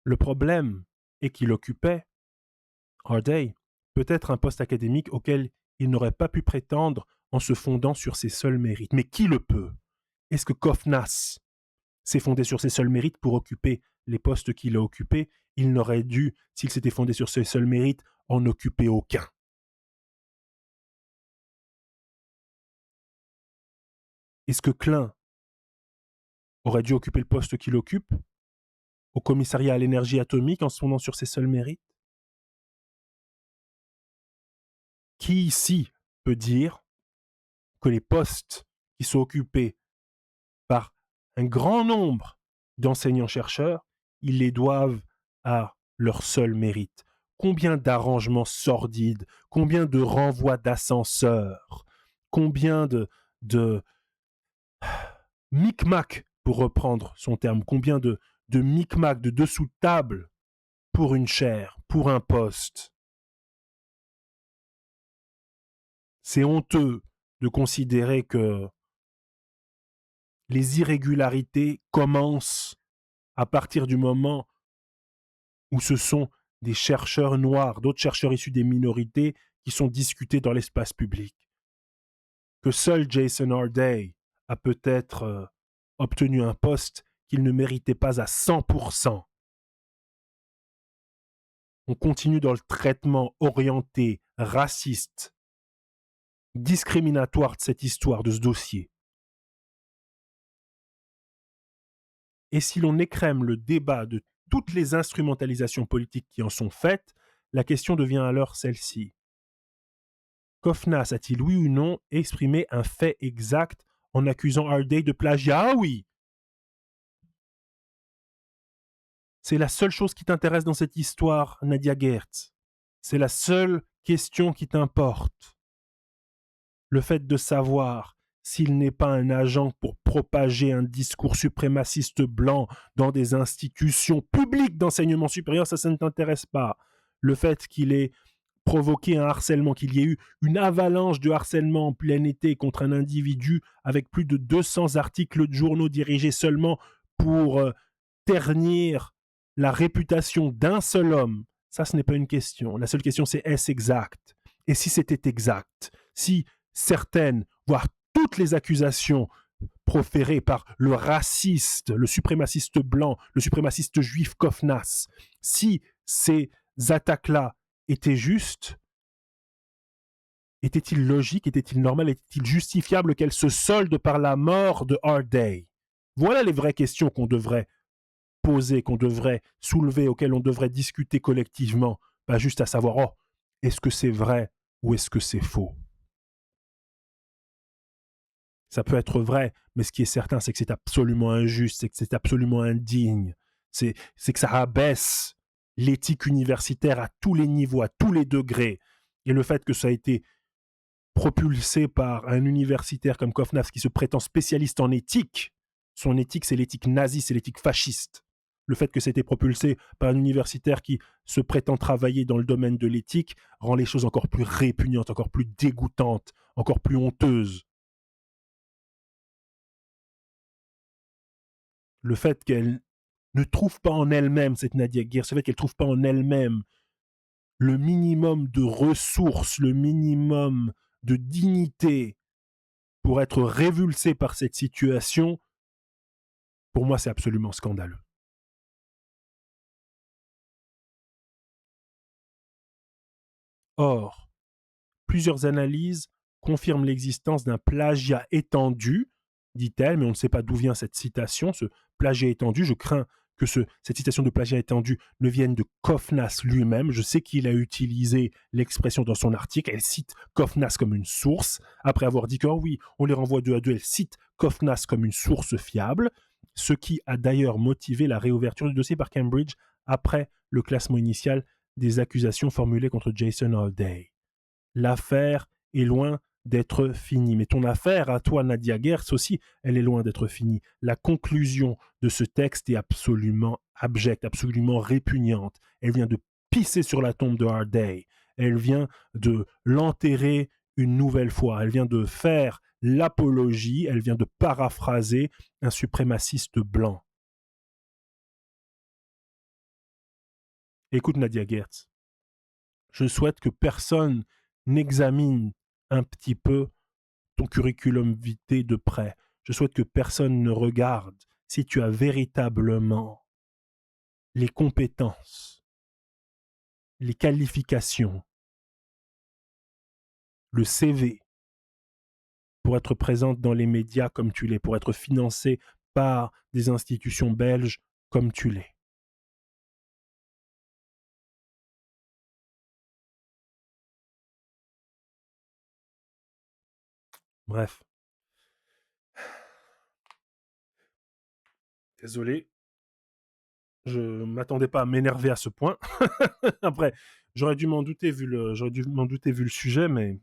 Le problème est qu'il occupait, Harday, peut-être un poste académique auquel il n'aurait pas pu prétendre en se fondant sur ses seuls mérites. Mais qui le peut? Est-ce que Kofnas s'est fondé sur ses seuls mérites pour occuper les postes qu'il a occupés? Il n'aurait dû, s'il s'était fondé sur ses seuls mérites, en occuper aucun. Est-ce que Klein aurait dû occuper le poste qu'il occupe au commissariat à l'énergie atomique en se fondant sur ses seuls mérites? Qui ici peut dire que les postes qui sont occupés par un grand nombre d'enseignants-chercheurs ils les doivent à leur seul mérite. Combien d'arrangements sordides, combien de renvois d'ascenseurs, combien de micmac, pour reprendre son terme, combien de micmac, de dessous de table pour une chaire, pour un poste. C'est honteux de considérer que les irrégularités commencent à partir du moment où ce sont des chercheurs noirs, d'autres chercheurs issus des minorités qui sont discutés dans l'espace public. Que seul Jason Harday a peut-être obtenu un poste qu'il ne méritait pas à 100%. On continue dans le traitement orienté, raciste, discriminatoire de cette histoire, de ce dossier. Et si l'on écrème le débat de toutes les instrumentalisations politiques qui en sont faites, la question devient alors celle-ci. Kofnas a-t-il, oui ou non, exprimé un fait exact en accusant Harday de plagiat? Ah oui! C'est la seule chose qui t'intéresse dans cette histoire, Nadia Gertz. C'est la seule question qui t'importe. Le fait de savoir s'il n'est pas un agent pour propager un discours suprémaciste blanc dans des institutions publiques d'enseignement supérieur, ça ne t'intéresse pas. Le fait qu'il ait provoqué un harcèlement, qu'il y ait eu une avalanche de harcèlement en plein été contre un individu avec plus de 200 articles de journaux dirigés seulement pour ternir la réputation d'un seul homme, ça, ce n'est pas une question. La seule question, c'est est-ce exact? Et si c'était exact, si certaines, voire toutes les accusations proférées par le raciste, le suprémaciste blanc, le suprémaciste juif Kofnas, si ces attaques-là étaient justes, était-il logique, était-il normal, était-il justifiable qu'elles se soldent par la mort de Harday? Voilà les vraies questions qu'on devrait poser, qu'on devrait soulever, auxquelles on devrait discuter collectivement, pas juste à savoir, oh, est-ce que c'est vrai ou est-ce que c'est faux? Ça peut être vrai, mais ce qui est certain, c'est que c'est absolument injuste, c'est que c'est absolument indigne. C'est que ça abaisse l'éthique universitaire à tous les niveaux, à tous les degrés. Et le fait que ça a été propulsé par un universitaire comme Kofnaf qui se prétend spécialiste en éthique, son éthique, c'est l'éthique nazie, c'est l'éthique fasciste. Le fait que c'était propulsé par un universitaire qui se prétend travailler dans le domaine de l'éthique rend les choses encore plus répugnantes, encore plus dégoûtantes, encore plus honteuses. Le fait qu'elle ne trouve pas en elle-même, cette Nadia Guir, ce fait qu'elle ne trouve pas en elle-même le minimum de ressources, le minimum de dignité pour être révulsée par cette situation, pour moi, c'est absolument scandaleux. Or, plusieurs analyses confirment l'existence d'un plagiat étendu, dit-elle, mais on ne sait pas d'où vient cette citation, ce plagiat étendu. Je crains que cette citation de plagiat étendu ne vienne de Kofnas lui-même. Je sais qu'il a utilisé l'expression dans son article. Elle cite Kofnas comme une source. Après avoir dit que, oh oui, on les renvoie deux à deux, elle cite Kofnas comme une source fiable, ce qui a d'ailleurs motivé la réouverture du dossier par Cambridge après le classement initial des accusations formulées contre Jason Harday. L'affaire est loin d'être finie. Mais ton affaire, à toi, Nadia Gertz aussi, elle est loin d'être finie. La conclusion de ce texte est absolument abjecte, absolument répugnante. Elle vient de pisser sur la tombe de Harday. Elle vient de l'enterrer une nouvelle fois. Elle vient de faire l'apologie, elle vient de paraphraser un suprémaciste blanc. Écoute, Nadia Gertz, je souhaite que personne n'examine un petit peu ton curriculum vitae de près. Je souhaite que personne ne regarde si tu as véritablement les compétences, les qualifications, le CV pour être présente dans les médias comme tu l'es, pour être financé par des institutions belges comme tu l'es. Bref. Désolé. Je m'attendais pas à m'énerver à ce point. Après, j'aurais dû m'en douter vu le sujet, mais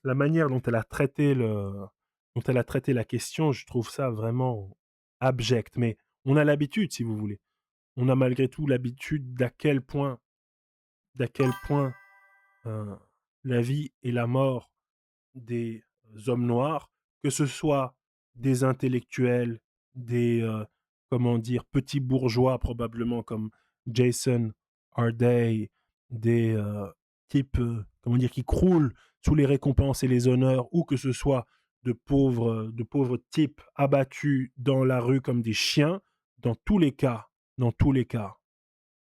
la manière dont elle a traité la question, je trouve ça vraiment abject. Mais on a l'habitude, si vous voulez. On a malgré tout l'habitude d'à quel point euh, la vie et la mort des hommes noirs, que ce soit des intellectuels, des comment dire petits bourgeois probablement comme Jason Harday, des types comment dire qui croulent sous les récompenses et les honneurs, ou que ce soit de pauvres types abattus dans la rue comme des chiens. Dans tous les cas, dans tous les cas,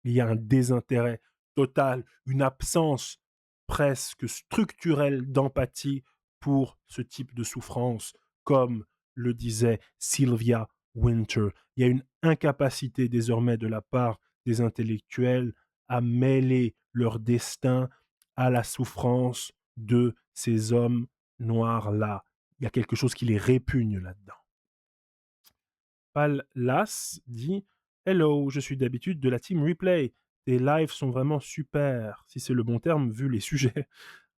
il y a un désintérêt total, une absence presque structurelle d'empathie pour ce type de souffrance, comme le disait Sylvia Wynter. Il y a une incapacité désormais de la part des intellectuels à mêler leur destin à la souffrance de ces hommes noirs-là. Il y a quelque chose qui les répugne là-dedans. Pallas dit Hello, je suis d'habitude de la team replay. Tes lives sont vraiment super, si c'est le bon terme, vu les sujets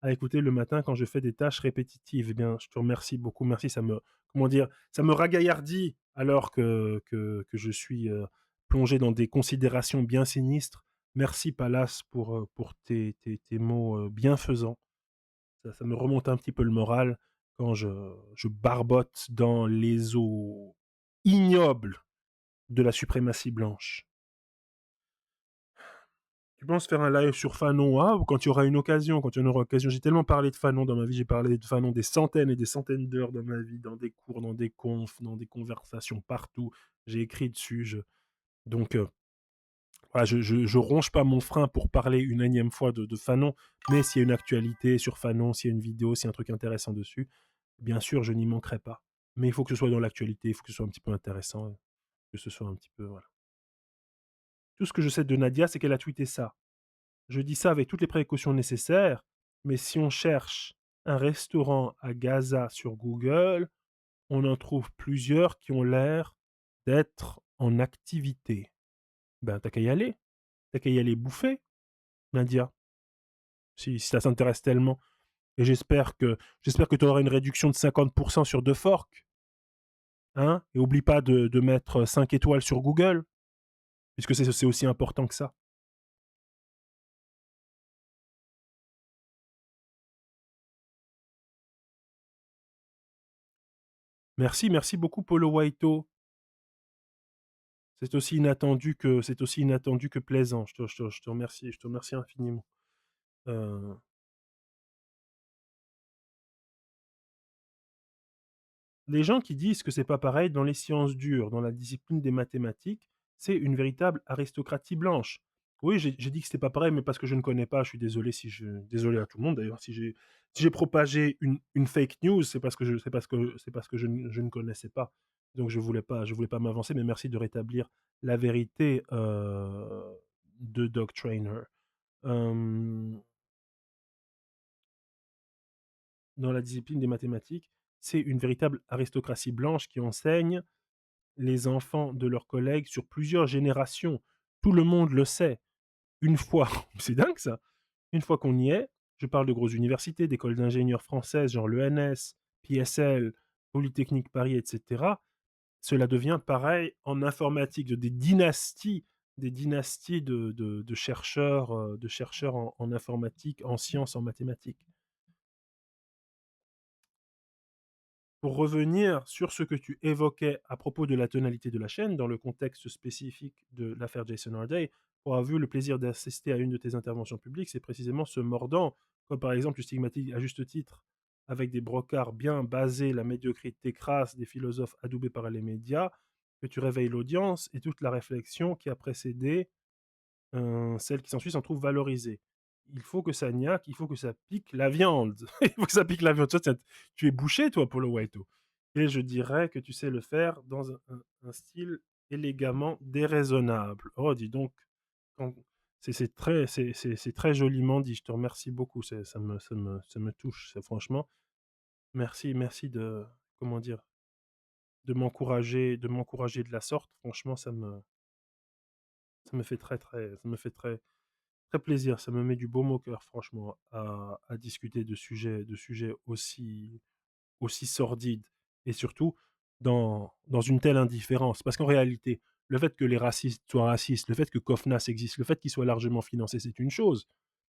à écouter le matin quand je fais des tâches répétitives. Eh bien, je te remercie beaucoup. Merci, comment dire, ça me ragaillardit alors que je suis plongé dans des considérations bien sinistres. Merci, Pallas, pour tes mots bienfaisants. Ça me remonte un petit peu le moral quand je barbote dans les eaux ignobles de la suprématie blanche. Tu penses faire un live sur Fanon, ou quand il y aura une occasion, quand il y en aura occasion. J'ai tellement parlé de Fanon dans ma vie, j'ai parlé de Fanon des centaines et des centaines d'heures dans ma vie, dans des cours, dans des confs, dans des conversations, partout. J'ai écrit dessus. Donc, voilà, je ronge pas mon frein pour parler une énième fois de Fanon, mais s'il y a une actualité sur Fanon, s'il y a une vidéo, s'il y a un truc intéressant dessus, bien sûr, je n'y manquerai pas. Mais il faut que ce soit dans l'actualité, il faut que ce soit un petit peu intéressant, que ce soit un petit peu, voilà. Tout ce que je sais de Nadia, c'est qu'elle a tweeté ça. Je dis ça avec toutes les précautions nécessaires, mais si on cherche un restaurant à Gaza sur Google, on en trouve plusieurs qui ont l'air d'être en activité. Ben, t'as qu'à y aller. T'as qu'à y aller bouffer, Nadia, si ça s'intéresse tellement. Et j'espère que tu auras une réduction de 50% sur deux forks. Hein, et oublie pas de mettre 5 étoiles sur Google, puisque c'est aussi important que ça. Merci, merci beaucoup, Polo Whiteau. C'est aussi inattendu que plaisant. Je te remercie infiniment. Euh, les gens qui disent que c'est pas pareil dans les sciences dures, dans la discipline des mathématiques, c'est une véritable aristocratie blanche. Oui, j'ai dit que c'était pas pareil, mais parce que je ne connais pas, je suis désolé désolé à tout le monde d'ailleurs si j'ai propagé une fake news, c'est parce que je ne connaissais pas. Donc je voulais pas m'avancer, mais merci de rétablir la vérité de Doc Trainer. Euh, dans la discipline des mathématiques, c'est une véritable aristocratie blanche qui enseigne les enfants de leurs collègues sur plusieurs générations. Tout le monde le sait. Une fois, c'est dingue ça, une fois qu'on y est, je parle de grosses universités, d'écoles d'ingénieurs françaises, genre l'ENS, PSL, Polytechnique Paris, etc. Cela devient pareil en informatique, des dynasties de chercheurs en informatique, en sciences, en mathématiques. Pour revenir sur ce que tu évoquais à propos de la tonalité de la chaîne, dans le contexte spécifique de l'affaire Jason Harday, pour avoir eu le plaisir d'assister à une de tes interventions publiques, c'est précisément ce mordant, comme par exemple tu stigmatises à juste titre, avec des brocards bien basés, la médiocrité crasse des philosophes adoubés par les médias, que tu réveilles l'audience et toute la réflexion qui a précédé celle qui s'ensuit s'en trouve valorisée. Il faut que ça niaque, il faut que ça pique la viande. Il faut que ça pique la viande. Toi, tu es bouché, toi, Polo Whiteau. Et je dirais que tu sais le faire dans un style élégamment déraisonnable. Oh, dis donc, quand- c'est très joliment dit. Je te remercie beaucoup. Ça me touche. Franchement, merci de, comment dire, de m'encourager de la sorte. Franchement, Ça me fait ça me fait très plaisir. Ça me met du baume au cœur franchement à discuter de sujets aussi sordides et surtout dans une telle indifférence. Parce qu'en réalité, le fait que les racistes soient racistes, le fait que Cofnas existe, le fait qu'il soit largement financé, c'est une chose.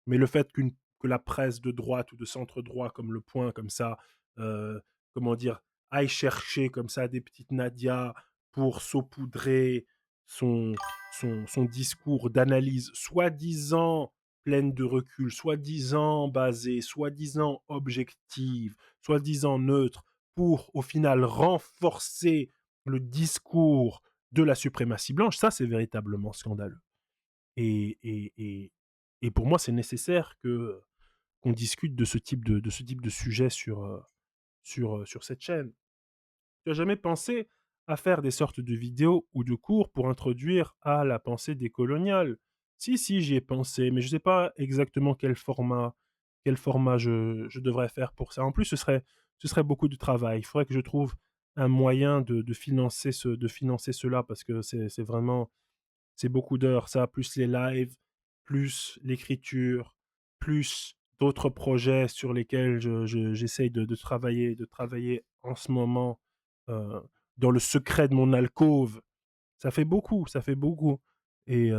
Mais le fait que la presse de droite ou de centre droit, comme Le Point, comme ça, euh, comment dire, aille chercher comme ça des petites Nadia pour saupoudrer son, son discours d'analyse soi-disant pleine de recul, soi-disant basée, soi-disant objective, soi-disant neutre, pour au final renforcer le discours de la suprématie blanche, ça c'est véritablement scandaleux. Et, et, et, et pour moi, c'est nécessaire que qu'on discute de ce type de sujet sur cette chaîne. Tu n'as jamais pensé à faire des sortes de vidéos ou de cours pour introduire à la pensée décoloniale? Si, si, j'y ai pensé, mais je ne sais pas exactement quel format je devrais faire pour ça. En plus, ce serait beaucoup de travail. Il faudrait que je trouve un moyen de financer cela parce que c'est vraiment c'est beaucoup d'heures, ça, plus les lives, plus l'écriture, plus d'autres projets sur lesquels j'essaye de travailler en ce moment euh, dans le secret de mon alcôve. Ça fait beaucoup, ça fait beaucoup. Et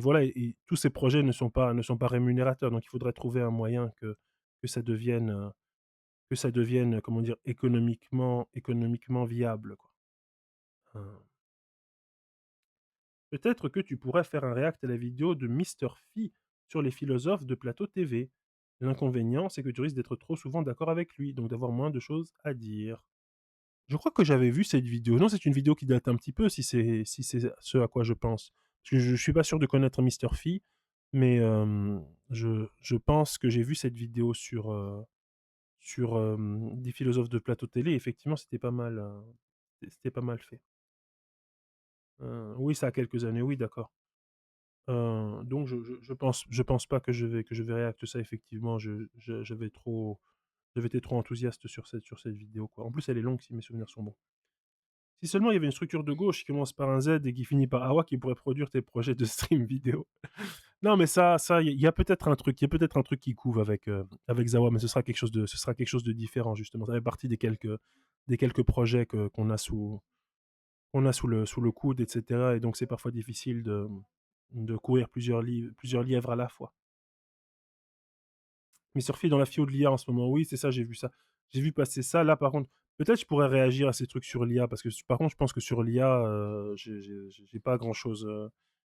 voilà, et tous ces projets ne sont pas rémunérateurs, donc il faudrait trouver un moyen que ça devienne, comment dire, économiquement viable, quoi. Euh, Peut-être que tu pourrais faire un react à la vidéo de Mister Phi sur les philosophes de plateau TV. L'inconvénient, c'est que tu risques d'être trop souvent d'accord avec lui, donc d'avoir moins de choses à dire. Je crois que j'avais vu cette vidéo. Non, c'est une vidéo qui date un petit peu, si c'est ce à quoi je pense. Parce que je suis pas sûr de connaître Mister Phi, mais je pense que j'ai vu cette vidéo sur des philosophes de plateau télé. Effectivement, c'était pas mal fait. Oui, ça a quelques années, oui, d'accord. Donc je pense pas que je vais réacter ça effectivement, j'avais été trop enthousiaste sur cette vidéo, quoi. En plus, elle est longue si mes souvenirs sont bons. Si seulement il y avait une structure de gauche qui commence par un Z et qui finit par AWA qui pourrait produire tes projets de stream vidéo. Non, mais ça, il y a peut-être un truc, il y a peut-être un truc qui couve avec Zawa, mais ce sera quelque chose de différent justement. Ça fait partie des quelques projets qu'on a sous le coude, etc. Et donc c'est parfois difficile de courir plusieurs lièvres à la fois. Mais surfer dans la FIO de l'IA en ce moment, oui, c'est ça, j'ai vu ça. J'ai vu passer ça. Là, par contre, peut-être je pourrais réagir à ces trucs sur l'IA, parce que par contre, je pense que sur l'IA, j'ai pas grand-chose.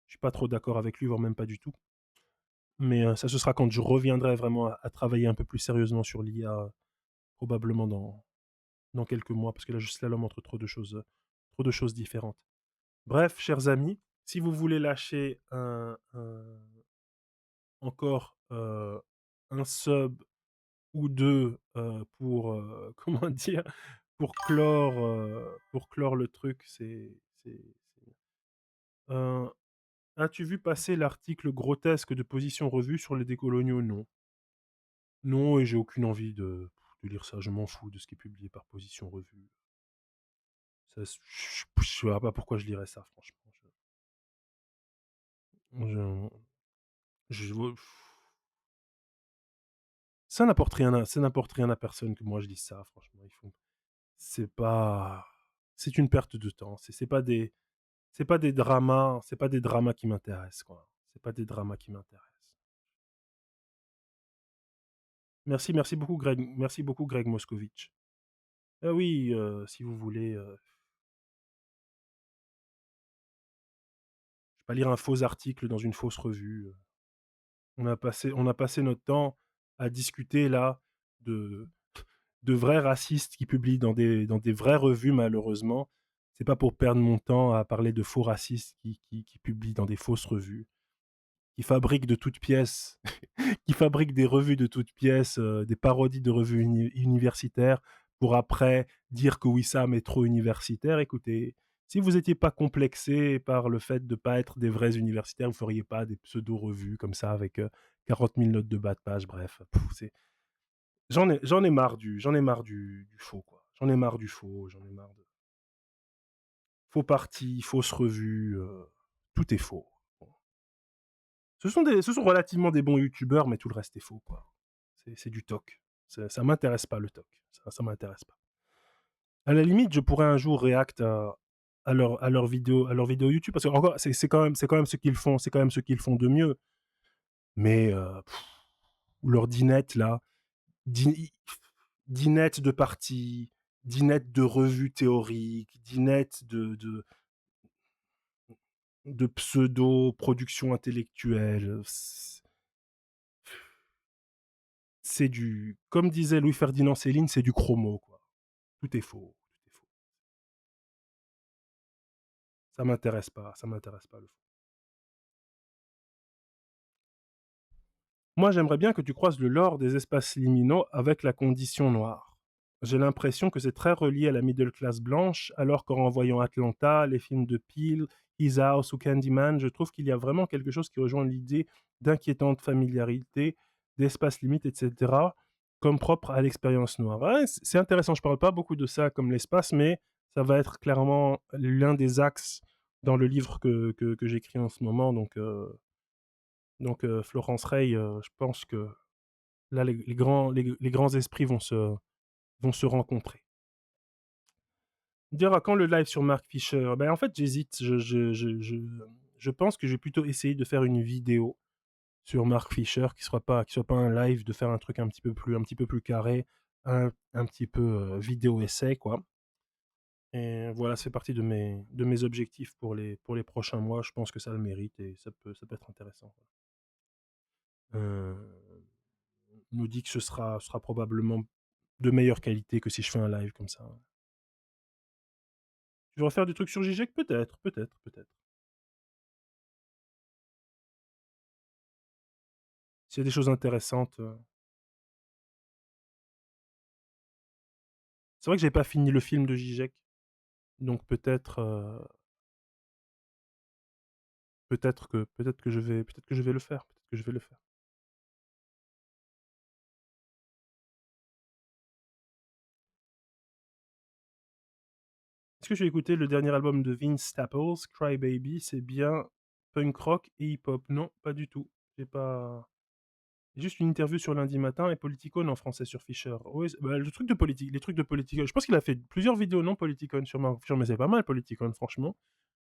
Je suis pas trop d'accord avec lui, voire même pas du tout. Mais ça, ce sera quand je reviendrai vraiment à travailler un peu plus sérieusement sur l'IA, probablement dans quelques mois, parce que là, je slalom entre trop de choses différentes. Bref, chers amis, si vous voulez lâcher encore un sub ou deux pour, comment dire, pour clore le truc, Euh, as-tu vu passer l'article grotesque de Position Revue sur les décoloniaux? Non. Non, et j'ai aucune envie de lire ça. Je m'en fous de ce qui est publié par Position Revue. Ça, je vois pas pourquoi je lirais ça, franchement. Je, je- ça n'apporte rien à personne que moi je dise ça, franchement. C'est pas, c'est une perte de temps. C'est pas des dramas qui m'intéressent, quoi. C'est pas des dramas qui m'intéressent. Merci beaucoup, Greg Moscovitch. Ah oui, si vous voulez, je vais pas lire un faux article dans une fausse revue. On a passé notre temps à discuter là de, de vrais racistes qui publient dans des vraies revues, malheureusement. C'est pas pour perdre mon temps à parler de faux racistes qui publient dans des fausses revues, qui fabriquent de toutes pièces, qui fabriquent des revues de toutes pièces, des parodies de revues universitaires, pour après dire que Wissam est trop universitaire. Écoutez, si vous n'étiez pas complexé par le fait de ne pas être des vrais universitaires, vous ne feriez pas des pseudo-revues comme ça avec 40 000 notes de bas de page. Bref, j'en ai marre du faux, quoi. J'en ai marre du faux, j'en ai marre de faux partis, fausses revues. Tout est faux. Ce sont relativement des bons youtubeurs, mais tout le reste est faux, quoi. C'est du toc. Ça m'intéresse pas le toc. Ça m'intéresse pas. À la limite, je pourrais un jour react à leurs vidéos YouTube, parce que encore, c'est quand même ce qu'ils font, c'est quand même ce qu'ils font de mieux. Mais leur dinette là, di- dinette de parti, dinette de revue théorique, dinette de pseudo-production intellectuelle. C'est du, comme disait Louis-Ferdinand Céline, c'est du chromo, quoi. Tout est faux, tout est faux. Ça m'intéresse pas le faux. Moi, j'aimerais bien que tu croises le lore des espaces liminaux avec la condition noire. J'ai l'impression que c'est très relié à la middle class blanche, alors qu'en voyant Atlanta, les films de Peel, His House ou Candyman, je trouve qu'il y a vraiment quelque chose qui rejoint l'idée d'inquiétante familiarité, d'espace limite, etc., comme propre à l'expérience noire. Ouais, c'est intéressant, je parle pas beaucoup de ça comme l'espace, mais ça va être clairement l'un des axes dans le livre que j'écris en ce moment, donc Florence Rey, je pense que là, les grands esprits vont se rencontrer. Dire à quand le live sur Mark Fisher? Ben, en fait, j'hésite. Je pense que je vais plutôt essayer de faire une vidéo sur Mark Fisher qui soit pas un live, de faire un truc un petit peu plus carré, un petit peu vidéo essai, quoi. Et voilà, ça fait partie de mes objectifs pour les prochains mois. Je pense que ça le mérite et ça peut être intéressant. Euh, me dit que sera probablement de meilleure qualité que si je fais un live comme ça. Tu veux refaire du truc sur Gigec? Peut-être, peut-être, peut-être. S'il y a des choses intéressantes. C'est vrai que j'ai pas fini le film de Zizek, donc peut-être que je vais le faire, peut-être que je vais le faire. Est-ce que j'ai écouté le dernier album de Vince Staples, Cry Baby? C'est bien punk rock et hip-hop. Non, pas du tout. J'ai pas. Juste une interview sur lundi matin et Politicon en français sur Fisher. Oui, bah, le truc de politique, les trucs de Politicon. Je pense qu'il a fait plusieurs vidéos non Politicon sur Mark Fisher, mais c'est pas mal Politicon, franchement.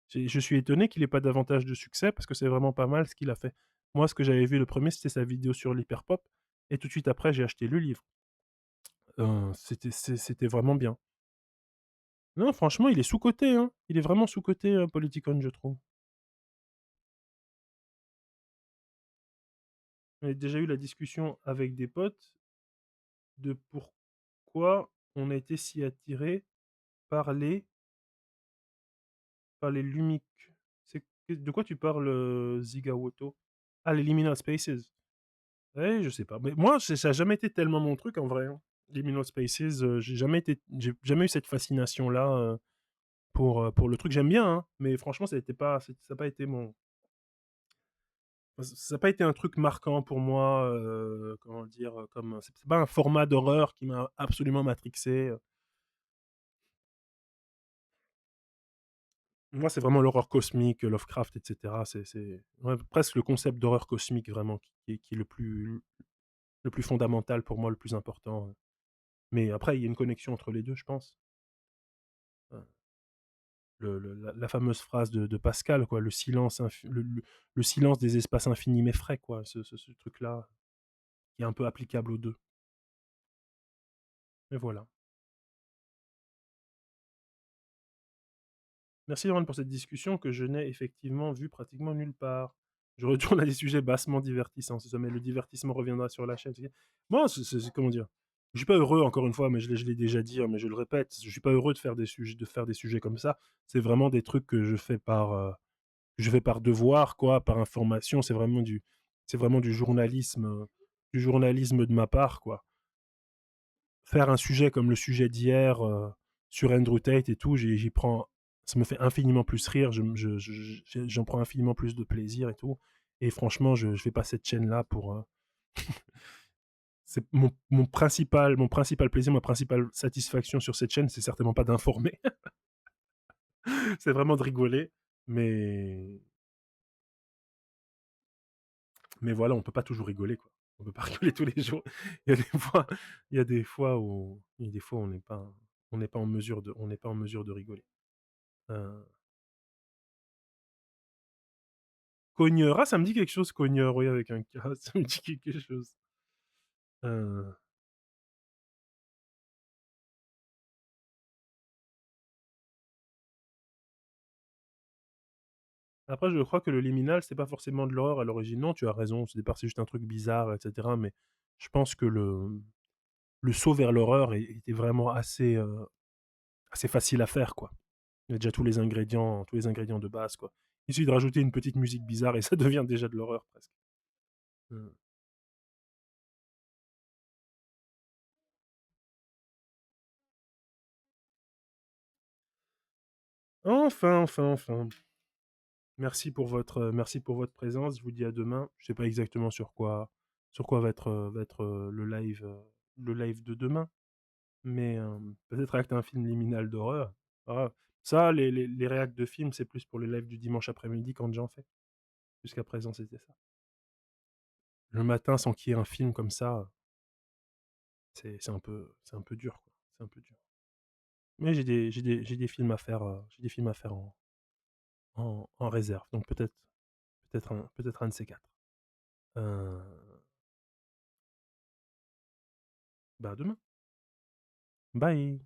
Je suis étonné qu'il ait pas davantage de succès parce que c'est vraiment pas mal ce qu'il a fait. Moi, ce que j'avais vu le premier, c'était sa vidéo sur l'hyperpop. Et tout de suite après, j'ai acheté le livre. C'était vraiment bien. Non, franchement, il est sous-coté. Hein. Il est vraiment sous-coté, Politicon, je trouve. J'ai déjà eu la discussion avec des potes de pourquoi on a été si attiré par les Lumic. De quoi tu parles, Zigawoto? Ah, les Liminal Spaces. Ouais, je sais pas. Mais moi, ça a jamais été tellement mon truc en vrai. Hein. Liminal Spaces, j'ai jamais eu cette fascination-là pour le truc. J'aime bien, hein, mais franchement, ça n'a pas été ça n'a pas été un truc marquant pour moi. Comment dire, c'est pas un format d'horreur qui m'a absolument matrixé. Moi, c'est vraiment l'horreur cosmique, Lovecraft, etc. Ouais, presque le concept d'horreur cosmique vraiment qui est le plus fondamental pour moi, le plus important. Mais après, il y a une connexion entre les deux, je pense. Euh, la fameuse phrase de Pascal, quoi, le silence des espaces infinis m'effraie, quoi, ce truc-là, qui est un peu applicable aux deux. Et voilà. Merci Laurent pour cette discussion que je n'ai effectivement vue pratiquement nulle part. Je retourne à des sujets bassement divertissants, si jamais le divertissement reviendra sur la chaîne. Moi, comment dire, je suis pas heureux, encore une fois, mais je l'ai déjà dit, hein, mais je le répète, je suis pas heureux de faire des sujets comme ça. C'est vraiment des trucs que je fais par devoir, quoi, par information. C'est vraiment du journalisme de ma part, quoi. Faire un sujet comme le sujet d'hier sur Andrew Tate et tout, j'y prends, ça me fait infiniment plus rire. J'en prends infiniment plus de plaisir et tout. Et franchement, je fais pas cette chaîne-là pour. C'est mon principal plaisir, ma principale satisfaction sur cette chaîne, c'est certainement pas d'informer. C'est vraiment de rigoler. Mais Mais voilà, on peut pas toujours rigoler, quoi. On peut pas rigoler tous les jours. Il y a des fois il y a des fois, on n'est pas en mesure de rigoler. Heu, Cogneur, ah ça me dit quelque chose cogneur, oui, avec un K, ça me dit quelque chose. Heu, Après je crois que le liminal, c'est pas forcément de l'horreur à l'origine. Non, tu as raison, au départ, c'est juste un truc bizarre et cetera, mais je pense que le saut vers l'horreur était vraiment assez facile à faire, quoi. Il y a déjà tous les ingrédients de base, quoi. Il suffit de rajouter une petite musique bizarre et ça devient déjà de l'horreur presque. Mmh. Enfin, enfin, enfin. Merci pour votre présence. Je vous dis à demain. Je sais pas exactement sur quoi va être, le live de demain, mais, peut-être avec un film liminal d'horreur. Voilà. Ça, les réacs de films, c'est plus pour les lives du dimanche après-midi quand j'en fais. Jusqu'à présent, c'était ça. Le matin, sans qu'il y ait un film comme ça, c'est un peu dur, quoi. C'est un peu dur. Mais j'ai des films à faire, j'ai des films à faire en réserve, donc peut-être un de ces 4. Heu, Bah, à demain. Bye.